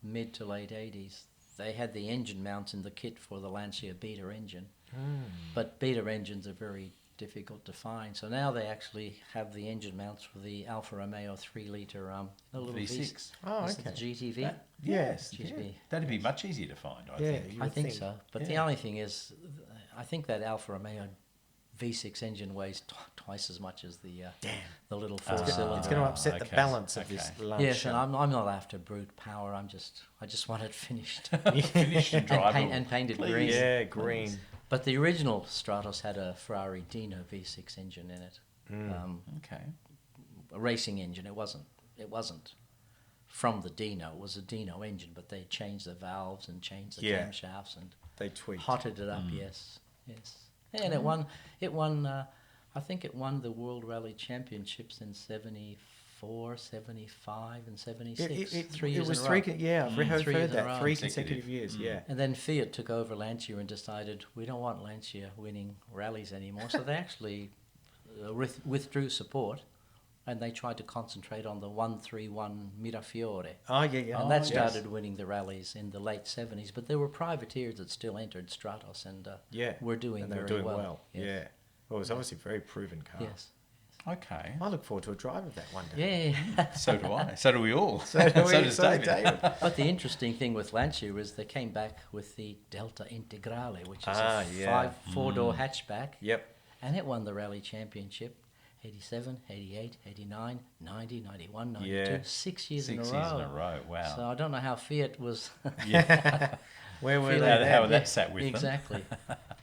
mid to late 80s, they had the engine mounts in the kit for the Lancia Beta engine. But Beta engines are very difficult to find. So now they actually have the engine mounts for the Alfa Romeo 3-litre little V6. Oh, is it okay. the GTV? Yes. GTV. Yeah. That'd be much easier to find, I Yeah, think. you I would think so. But the Yeah. only thing is, I think that Alfa Romeo V6 engine weighs twice as much as the little four-cylinder. It's going to upset the okay, balance of this okay. Lancia. Yes, and I'm not after brute power. I just want it finished Finished and drivable. and painted Please. green. Yeah, green. But the original Stratos had a Ferrari Dino V6 engine in it, Okay. a racing engine. It wasn't from the Dino. It was a Dino engine, but they changed the valves and changed the Yeah. camshafts and They tweaked. hotted it up. Yes. And it won. I think it won the World Rally Championships in 74, 75, and 76. 3 years It was in a three. row. Yeah, I've 3 heard years in a that. row. 3 Consecutive. consecutive years. Yeah. And then Fiat took over Lancia and decided we don't want Lancia winning rallies anymore. So they actually withdrew support, and they tried to concentrate on the 131 Mirafiori. Oh yeah, yeah. And that yes. started winning the rallies in the late 70s. But there were privateers that still entered Stratos and Yeah. were doing And they were very doing well. Yes. Yeah. Well, it was obviously a very proven car. Yes. Okay. I look forward to a drive of that one day. Yeah. So do I. So do we all. So do we, does so does David. But the interesting thing with Lancia is they came back with the Delta Integrale, which is Ah, a yeah. four-door hatchback. Yep. And it won the rally championship 87, 88, 89, 90, 91, 92. Yeah. 6 years 6 in a years row. in a row. Wow. So I don't know how Fiat was. Where were Feeling they? that, How then? that sat with them. exactly.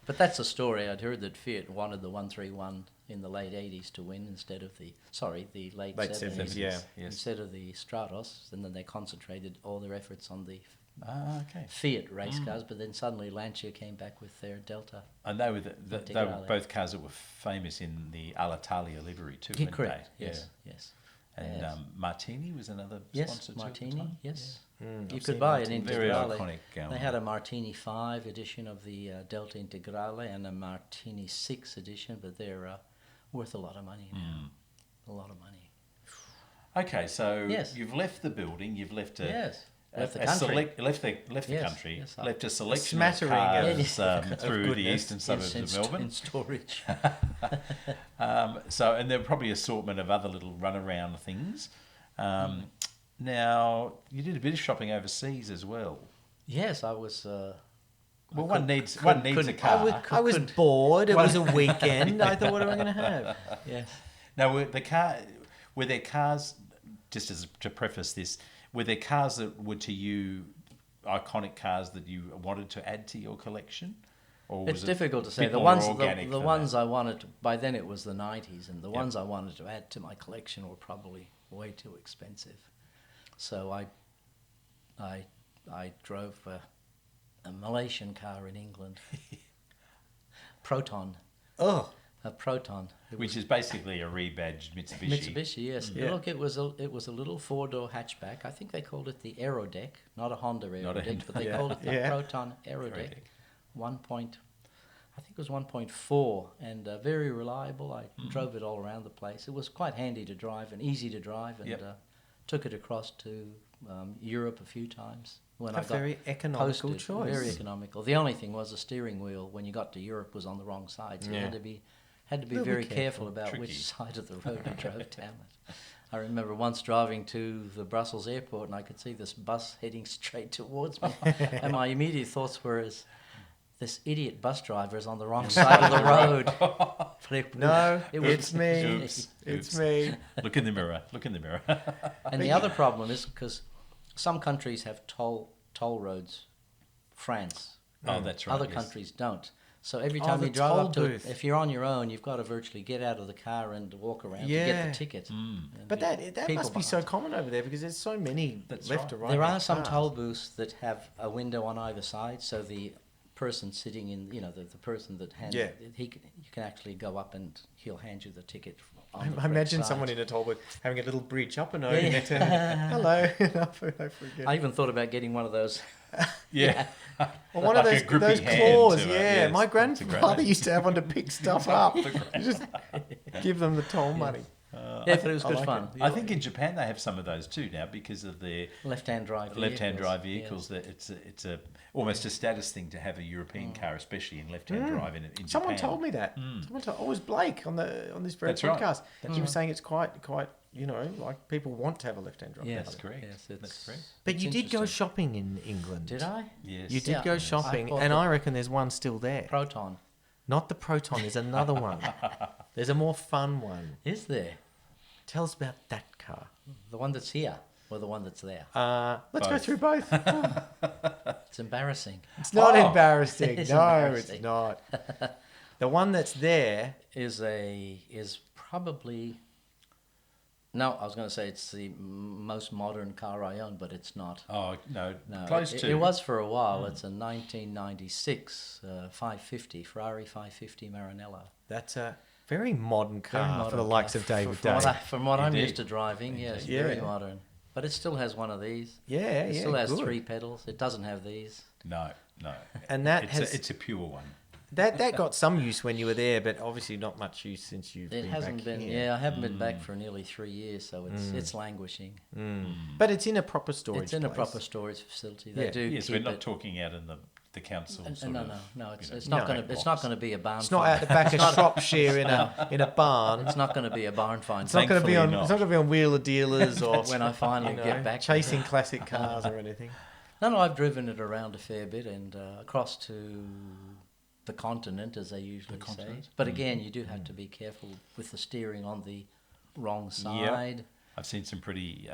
But that's a story. I'd heard that Fiat wanted the 131 in the late 80s to win instead of the late 70s. Yeah. Yes. Instead of the Stratos, and then they concentrated all their efforts on the Okay. Fiat race cars, but then suddenly Lancia came back with their Delta. And they were they were Integrale. both cars that were famous in the Alitalia livery too, Yeah, weren't correct. they? Yes, yes. And Yes. Martini was another Yes, sponsor too at the Martini, time? yes. Mm, You I've could seen buy Martini. an Very Integrale. iconic. They had a Martini 5 edition of the Delta Integrale and a Martini 6 edition, but they're worth a lot of money now. A lot of money. Okay, so Yes. you've left the building, you've left Yes. Left the a country. left the Yes, country, yes, left a selection smattering of of- cars through the goodness. eastern suburbs Yes, of Melbourne. in storage. So, and there were probably assortment of other little runaround things. Now, you did a bit of shopping overseas as well. Yes, I was. Well, one needs a car. I was bored. It was a weekend. I thought, what am I going to have? Yes. Now, were there cars? Just as to preface this, were there cars that were to you iconic cars that you wanted to add to your collection? Or was It's it difficult to a say. bit The more ones, organic the than ones that? I wanted to, by then it was the 90s, and the ones I wanted to add to my collection were probably way too expensive. So I drove a Malaysian car in England, Proton, Oh, a Proton. Which is basically a rebadged Mitsubishi. Mitsubishi, yes. Yeah. Look, it was a little 4-door hatchback. I think they called it the Aerodeck, not a Honda Not a Aerodeck, Honda. but they Yeah. called it the Yeah. Proton Aerodeck. Aerodeck. I think it was 1.4, and very reliable. I drove it all around the place. It was quite handy to drive and easy to drive, and Yep. took it across to Europe a few times. When a very economical posted. choice. Very economical. The only thing was the steering wheel when you got to Europe was on the wrong side, so you Yeah. had to be Little bit very careful. careful about Tricky. which side of the road you drove down it. I remember once driving to the Brussels airport and I could see this bus heading straight towards me, and my immediate thoughts were, this idiot bus driver is on the wrong side of the road. But no, it was it's me. Oops. It's me. Look in the mirror. Look in the mirror. And the other problem is because some countries have toll roads. France. Oh, that's right. Other yes. countries don't. So every Oh, time the you drive toll up to it, booth. if you're on your own, you've got to virtually get out of the car and walk around to get Yeah. the ticket. Mm. And But that people must be so behind. common over there because there's so many That's left right. to right. There are hand some cars. toll booths that have a window on either side, so the person sitting in, the person that hands Yeah. it, you can actually go up and he'll hand you the ticket. On the I correct imagine side. someone in a toll booth having a little bridge up and over Yeah. it. Hello. I forget. I even thought about getting one of those. Yeah. Or one of Like a those grippy hand claws, to it, yeah. yes. My It's a grandfather great- used to have one to pick stuff up. Just give them the toll money. Yeah, but it was I good like fun. I think in Japan they have some of those too now because of their Left-hand drive left-hand drive yes. vehicles. That it's a almost a status thing to have a European car, especially in left-hand drive in Someone Japan. told me that. Someone told, it was Blake on this very That's right. podcast. He was saying it's quite like people want to have a left-hand drive. Yes, That's correct. Yes, it's, That's correct. But it's you did go interesting. shopping in England. Did I? Yes. You did Yeah. go Yes. shopping, I bought and the- I reckon there's one still there. Proton. Not the Proton, there's another one. There's a more fun one. Is there? Tell us about that car. The one that's here or the one that's there? Let's go Both. through both. It's embarrassing. It's not Oh. embarrassing. It is No, embarrassing. it's not. The one that's there. Is probably... No, I was going to say it's the most modern car I own, but it's not. Oh no, No, close it, to. it was for a while. It's a 1996 550, Ferrari 550 Maranello. That's a very modern car Very for modern the likes car. of David From what, Day. from what I'm Indeed. used to driving, yes, Yeah. very modern. But it still has one of these. Yeah, It yeah, still has good. 3 pedals. It doesn't have these. No. And that it's a pure one. that got some use when you were there, but obviously not much use since you've It been hasn't back been. here. Yeah, I haven't been back for nearly 3 years, so it's languishing. But it's in a proper storage. It's in a place. proper storage facility. They Yeah. do. Yes, keep we're not it- talking out in the council. sort No, of, no. It's, you know, it's not No. going to. It's not going to be a barn. It's not find. out the back of Shropshire in a barn. It's not going to be a barn find. It's not going to be on. Thankfully It's not going to be on Wheeler Dealers or when I finally get back. chasing classic cars or anything. No, I've driven it around a fair bit and across to the continent, as they usually say. continent. But again, you do have to be careful with the steering on the wrong side. I've seen some pretty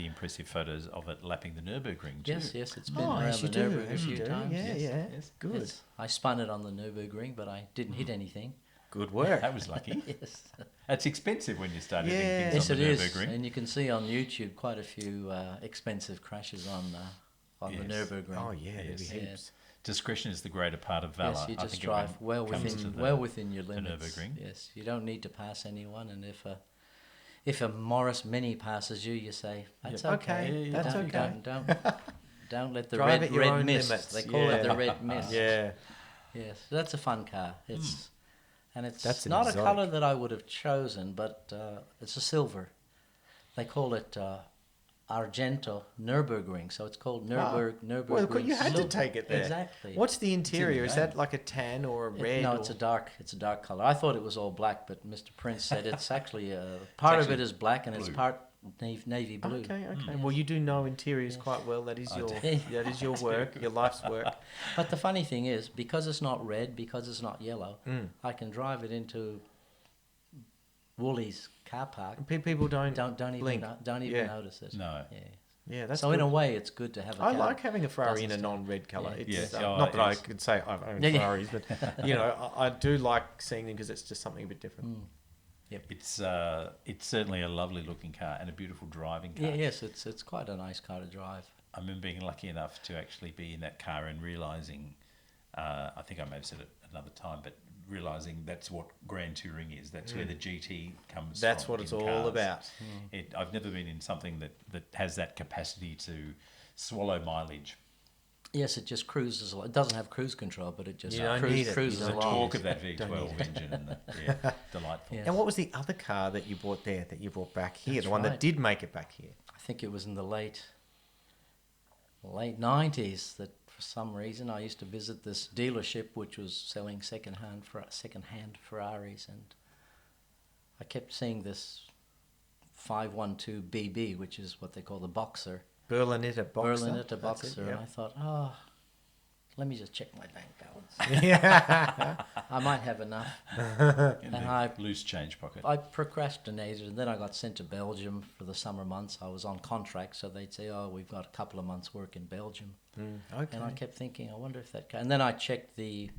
impressive photos of it lapping the Nürburgring too. Yes, it's been around the Nürburgring a few times. Yeah, Yes. Good. Yes. I spun it on the Nürburgring, but I didn't hit anything. Good work. That was lucky. Yes. It's expensive when you start hitting Yeah. things Yes, on it the is. Nürburgring. And you can see on YouTube quite a few expensive crashes on the Yes. Nürburgring. Oh yeah, there'd be Yes. heaps. Discretion is the greater part of valor. Yes, you I just think drive it well comes within to the- well within your limits. Nürburgring. Yes, you don't need to pass anyone, and if a Morris Mini passes you, you say that's Yeah, okay. okay, that's don't, okay. don't let the Drive at your red own mist. limits. They call it the Yeah. red mist. Yeah. Yes, that's a fun car. It's and it's That's an not exotic. a colour that I would have chosen, but it's a silver. They call it Argento Nürburgring, so it's called Nürburgring. Well, you had to Silver. take it there. Exactly. What's the interior? name. Is that like a tan or a red? No, or... it's a dark colour. I thought it was all black, but Mr. Prince said it's actually part of it actually is black and it's blue. part navy blue. Okay. Well, you do know interiors quite well. That is I your do. that is your work, your life's work. But the funny thing is, because it's not red, because it's not yellow, Mm. I can drive it into Woolies car park. People don't Don't blink. even Yeah. notice it. No. Yeah. Yeah, that's So good. in a way, it's good to have a I car. like having a Ferrari in a doesn't stand. non-red colour. Yeah. It's Yes. Oh, not that I yes. could say I've owned Yeah, yeah. Ferraris, but you know, I do like seeing them because it's just something a bit different. It's certainly a lovely looking car and a beautiful driving car. Yeah, yes, it's quite a nice car to drive. I remember being lucky enough to actually be in that car and realising, I think I may have said it another time, but realising that's what Grand Touring is. That's where the GT comes That's from. what it's in all cars. about. I've never been in something that has that capacity to swallow mileage. Yes, it just cruises along. It doesn't have cruise control, but it just You don't need it. cruises You The don't along. torque of that V12 engine and delightful. Yeah. And what was the other car that you bought there that you brought back here? That's The one that right. did make it back here? I think it was in the late 90s that for some reason I used to visit this dealership which was selling second-hand Ferraris, and I kept seeing this 512 BB, which is what they call the Boxer. Berlinetta Boxer. Berlinetta That's Boxer, it, and yeah. I thought, let me just check my bank balance. Yeah. I might have enough. In And the I- loose change pocket. I procrastinated, and then I got sent to Belgium for the summer months. I was on contract, so they'd say, we've got a couple of months' work in Belgium. Okay. And I kept thinking, I wonder if that... And then I checked the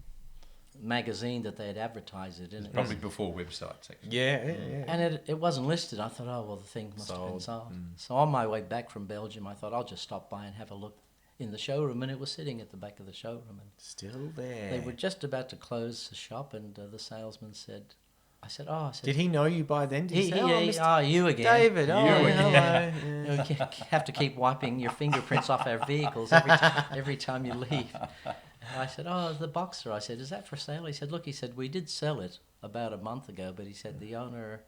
magazine that they had advertised it in. It Probably before websites, actually. Yeah. and it wasn't listed. I thought, the thing must have been sold. So on my way back from Belgium, I thought, I'll just stop by and have a look in the showroom. And it was sitting at the back of the showroom. And Still there. they were just about to close the shop, and the salesman said... I said, Did he know you by then? Did he say, you again. David, You hello. again. You know, you have to keep wiping your fingerprints off our vehicles every time you leave. And I said, the Boxer. I said, is that for sale? He said, look, we did sell it about a month ago, but he said the owner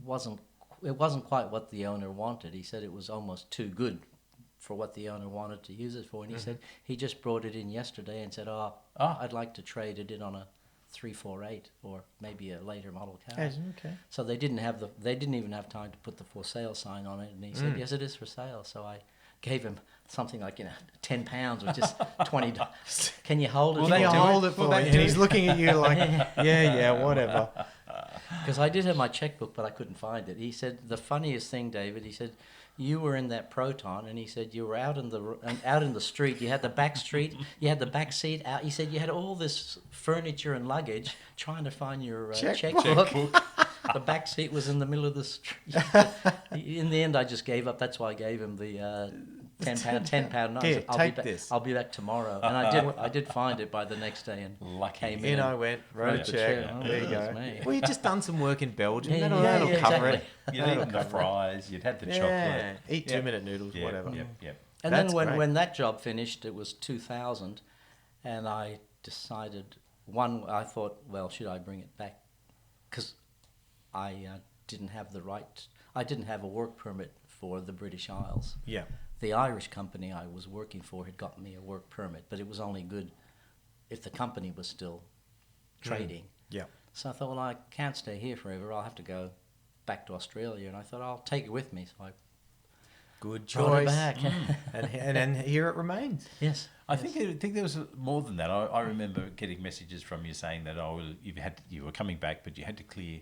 wasn't quite what the owner wanted. He said it was almost too good for what the owner wanted to use it for. And he said he just brought it in yesterday and said, I'd like to trade it in on a 348 or maybe a later model car. Okay. So they didn't even have time to put the for sale sign on it, and he said, yes, it is for sale. So I gave him something like, £10, which is $20. Can you hold it? Will they hold it for you? And he's looking at you like, yeah, whatever. Because I did have my checkbook, but I couldn't find it. He said, the funniest thing, David, he said, you were in that Proton, and he said you were out in the street. You had the back street, you had the back seat out. He said you had all this furniture and luggage trying to find your checkbook. The back seat was in the middle of the street. In the end, I just gave up. That's why I gave him the £10 note. Here, take this. I'll be back tomorrow. And I did find it by the next day and Lucky. came In in. I went, wrote a check. Yeah. There you That's go. me. Well, you just done some work in Belgium. Yeah, That'll yeah, cover exactly. it. You'd eaten the fries, you'd had the Yeah. chocolate. Eat 2-minute noodles, Yep, whatever. Yep. And That's then great. when that job finished, it was 2000, and I decided, I thought, well, should I bring it back? Because I didn't have I didn't have a work permit for the British Isles. Yeah. The Irish company I was working for had got me a work permit, but it was only good if the company was still trading. Yeah. So I thought, well, I can't stay here forever. I'll have to go back to Australia, and I thought, I'll take it with me. So I Good brought it choice. back. and here it remains. Yes. I think there was more than that. I remember getting messages from you saying that you were coming back, but you had to clear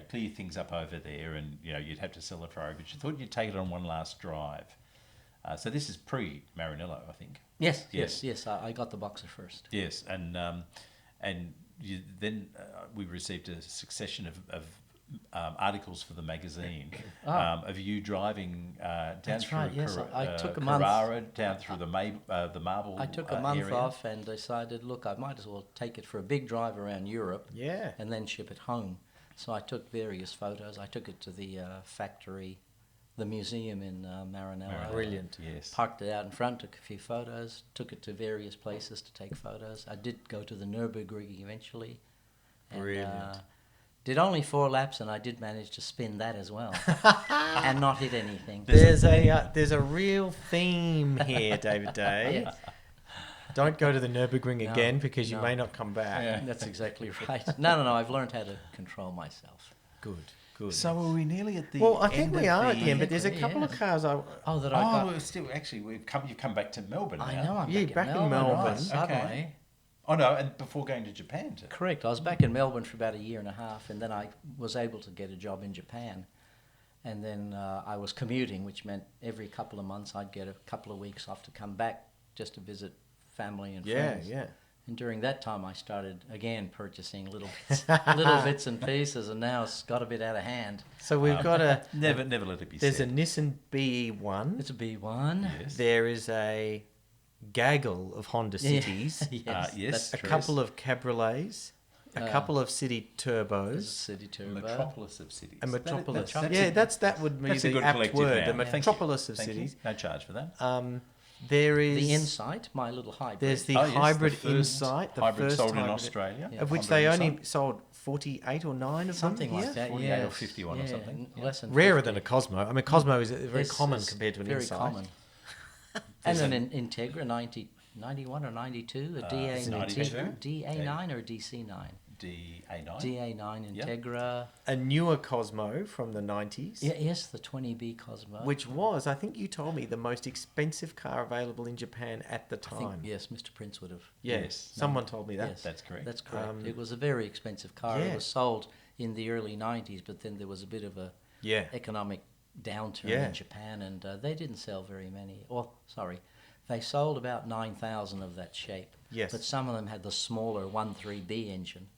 clear things up over there, and you'd have to sell the Ferrari, but you thought you'd take it on one last drive. So this is pre-Maranello, I think. Yes. I got the Boxer first. Yes, and then we received a succession of articles for the magazine of you driving down That's through right, yes. I took a month. Carrara, down through the Marble. I took a month area. off and decided, look, I might as well take it for a big drive around Europe. Yeah. And then ship it home. So I took various photos. I took it to the factory, the museum in Maranello. Brilliant. Yes. Parked it out in front, took a few photos, took it to various places to take photos. I did go to the Nürburgring eventually. And, Brilliant. did only 4 laps, and I did manage to spin that as well, and not hit anything. There's a real theme here, David Day. Yes. Don't go to the Nürburgring No, again because you no. may not come back. Yeah. That's exactly right. No, I've learned how to control myself. Good. So are we nearly at the Well, I end think we of are the... at the end, but there's a couple of Yes. cars I... Oh, that I got. we're still actually you've come back to Melbourne now. I know, I'm Yeah, back in back in Melbourne. Melbourne. Right, suddenly. Okay. Oh no, and before going to Japan too. Correct. I was back in Melbourne for about a year and a half, and then I was able to get a job in Japan. And then I was commuting, which meant every couple of months I'd get a couple of weeks off to come back just to visit family and friends. Yeah. And during that time, I started again purchasing little bits and pieces, and now it's got a bit out of hand. So we've got a... Never let it be There's a said. Nissan BE1. It's a B1. Yes. There is a gaggle of Honda Cities. Yes, yes. that's A true. couple of cabriolets. A couple of city There's a turbos. City Turbo. Metropolis of cities. A metropolis. That's that would be that's a the good apt collective word. noun. The Thank you. metropolis of Thank you. cities. No charge for that. There is... The Insight, my little hybrid. There's the Oh, yes, hybrid the first Insight. The hybrid first sold in hybrid, Australia. Yeah. of which Honda they Insight. only sold 48 or 9 of Something them like here. that, 48 yeah. or 51 or something. Less than Rarer 50. than a Cosmo. I mean, Cosmo is very It's- common it's compared to an very Insight. common. And then an Integra 91 or 92, a DA, it's 92. DA9 or DC9? DA9. DA9 Yep. Integra. A newer Cosmo from the 90s. Yeah, yes, the 20B Cosmo. Which was, I think you told me, the most expensive car available in Japan at the I think, time. yes, Mr. Prince would have. Yes. Someone told me that. Yes, That's correct. That's correct. It was a very expensive car. yeah. It was sold in the early 90s, but then there was a bit of a Yeah. economic downturn Yeah. in Japan, and they didn't sell very many. They sold about 9,000 of that shape. Yes. But some of them had the smaller 1.3B engine.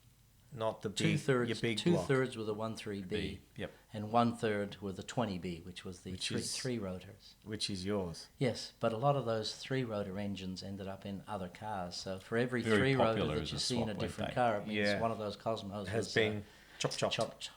Not the big, your big block. 2/3 were the 1.3B, B. Yep. and 1/3 were the 20B, which was the Which three, is- three rotors. Which is yours. Yes, but a lot of those 3-rotor engines ended up in other cars. So for every Very 3-rotor popular that as you a see in a swap, weren't different they? car, it means Yeah. one of those Cosmos Has was been chopped.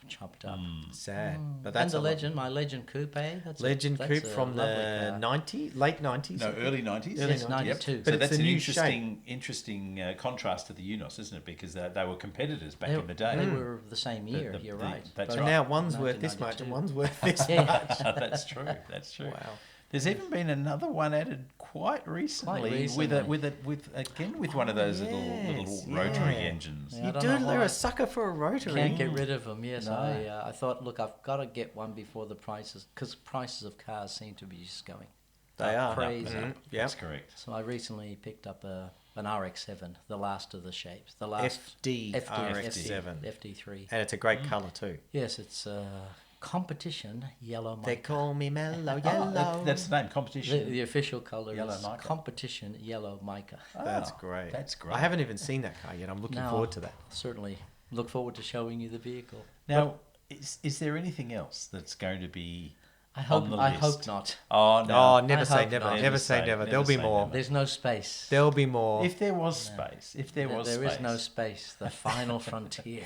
chopped up. Sad. But And that's the a lot. Legend, my Legend Coupe, that's Legend that's Coupe a from lovely the car. 90s, late 90s. No, early 90s. Early Yes, 90s. 92. But So it's that's a an new shape. interesting contrast to the Unos, isn't it? Because they were competitors back They, in the day. they were the same year, The- you're the- right. that's But And right. now one's worth this much and 1992. one's worth this Yeah. much. That's true. That's true. Wow. There's even been another one added quite recently, recently. with one of those little yes, rotary yeah. engines. Yeah. I You don't do, know they're why. a sucker for a rotary. Can't get rid of them. Yes, No. I thought, look, I've got to get one before the prices, because prices of cars seem to be just going They are. crazy. Mhm. That's Yep. correct. So I recently picked up an RX-7, the last of the shapes, the last FD RX-7. FD3. And it's a great colour too. Yes, it's competition yellow They mica. call me mellow Oh, yellow. that's the name, competition. The official color Yellow is mica. competition yellow mica. That's Oh, great. That's great. I haven't even seen that car yet. I'm looking No. forward to that. Certainly look forward to showing you the vehicle. Now, is there anything else that's going to be I hope on the I list? hope not. Oh, no. Oh, never I say hope never. not. Never say never. There'll be say more. never. There's no space. There'll be more. If there was space, There is no space. The final frontier.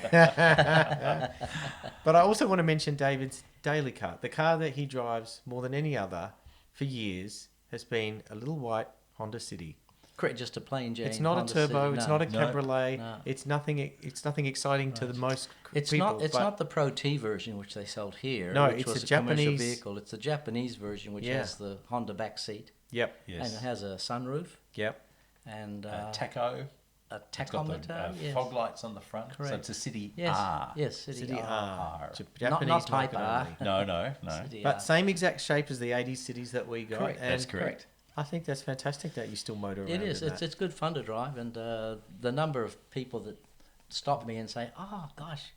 But I also want to mention David's daily car. The car that he drives more than any other for years has been a little white Honda City. Correct, just a plain Jane. It's not Honda a turbo. City. It's No. not a No. cabriolet. No. It's nothing. It's nothing exciting to the most It's people. not. It's but not the Pro T version which they sold here. No, which it's was a commercial Japanese- vehicle. It's the Japanese version which Yeah. has the Honda back seat Yep. Yes. and it has a sunroof Yep. and tacho. a It's got tachometer. the yes. fog lights on the front. So Correct. it's a City Yes. R. Yes. City, City R. R. R. Japanese not Type market R. only. No. City But R. same exact shape as the 80s cities that we got. Correct. And That's correct. I think that's fantastic that you still motor around. It is. in It's that. good fun to drive, and the number of people that stop me and say, "Oh gosh,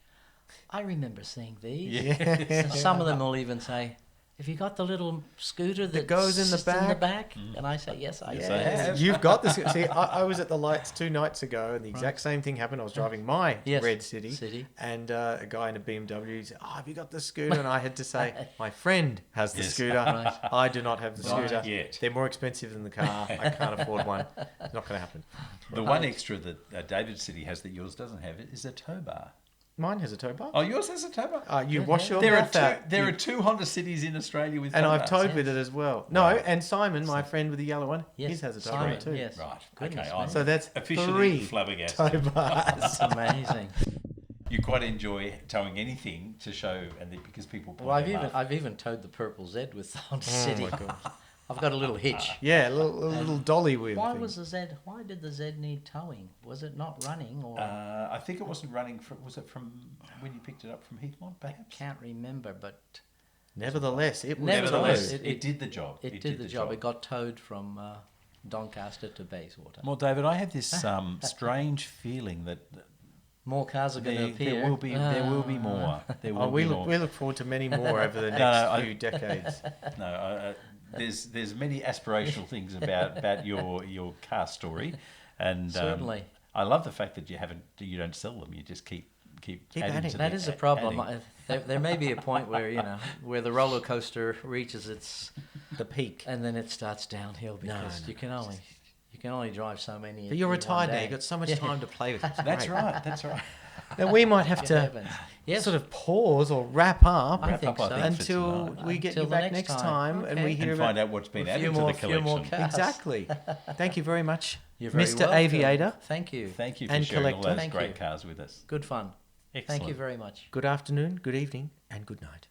I remember seeing these. Yeah. And some of them will even say, have you got the little scooter that goes in the sits in the back? back? And I say, yes, I Yes, do. I have. You've got this. See, I was at the lights 2 nights ago, and the exact same thing happened. I was driving my Yes, red City, City. and a guy in a BMW said, "Oh, have you got the scooter?" And I had to say, "My friend has the Yes. scooter. Right. I do not have the Not scooter. yet. They're more expensive than the car. I can't afford one. It's not going to happen." The one extra that David City has that yours doesn't have is a tow bar. Mine has a tow bar. Oh, yours has a tow bar? You wash your There are mouth out. there are 2 Honda Cities in Australia with And tow I've bars. towed yes. with it as well. No, Wow. and Simon, my friend with the yellow one, Yes, his has a tow Simon, bar too. yes. Right. Goodness Okay. me. I'm So that's officially 3 flabbergasted. tow bars. That's amazing. You quite enjoy towing anything to show, because people point Well, them up. I've even towed the purple Z with the Honda Oh City. my God. I've got a little hitch. Yeah, a little dolly wheel Why thing. was the Z? Why did the Z need towing? Was it not running, or I think it wasn't running. Was it from when you picked it up from Heathmont? Perhaps. can't remember? But Nevertheless, it was Nevertheless, towed. it did the job. it did the job. It got towed from Doncaster to Bayswater. Well, David, I have this strange feeling that More cars are going to appear. there will be more. There will we be look more. we look forward to many more over the next No, few decades. No, there's many aspirational things about your car story, and Certainly. I love the fact that you don't sell them. You just keep adding adding. to That the- is a problem. adding. There may be a point where where the roller coaster reaches The peak. and then it starts downhill because no, you can only drive so many. But you're in retired one now. day. You've got so much Yeah. time to play with. It's That's great. right. That's right. Now we might have It to happens. Yes. sort of pause or wrap up I think so. for until tonight. we get Until you the back next next time. time and Okay. we hear And about find out what's been A added few to more- the few more collection. cars. Exactly. Thank you very much, You're very Mr. welcome. Aviator. Thank you. Thank you for And sharing all collector. those Thank great you. cars with us. Good fun. Excellent. Thank you very much. Good afternoon, good evening, and good night.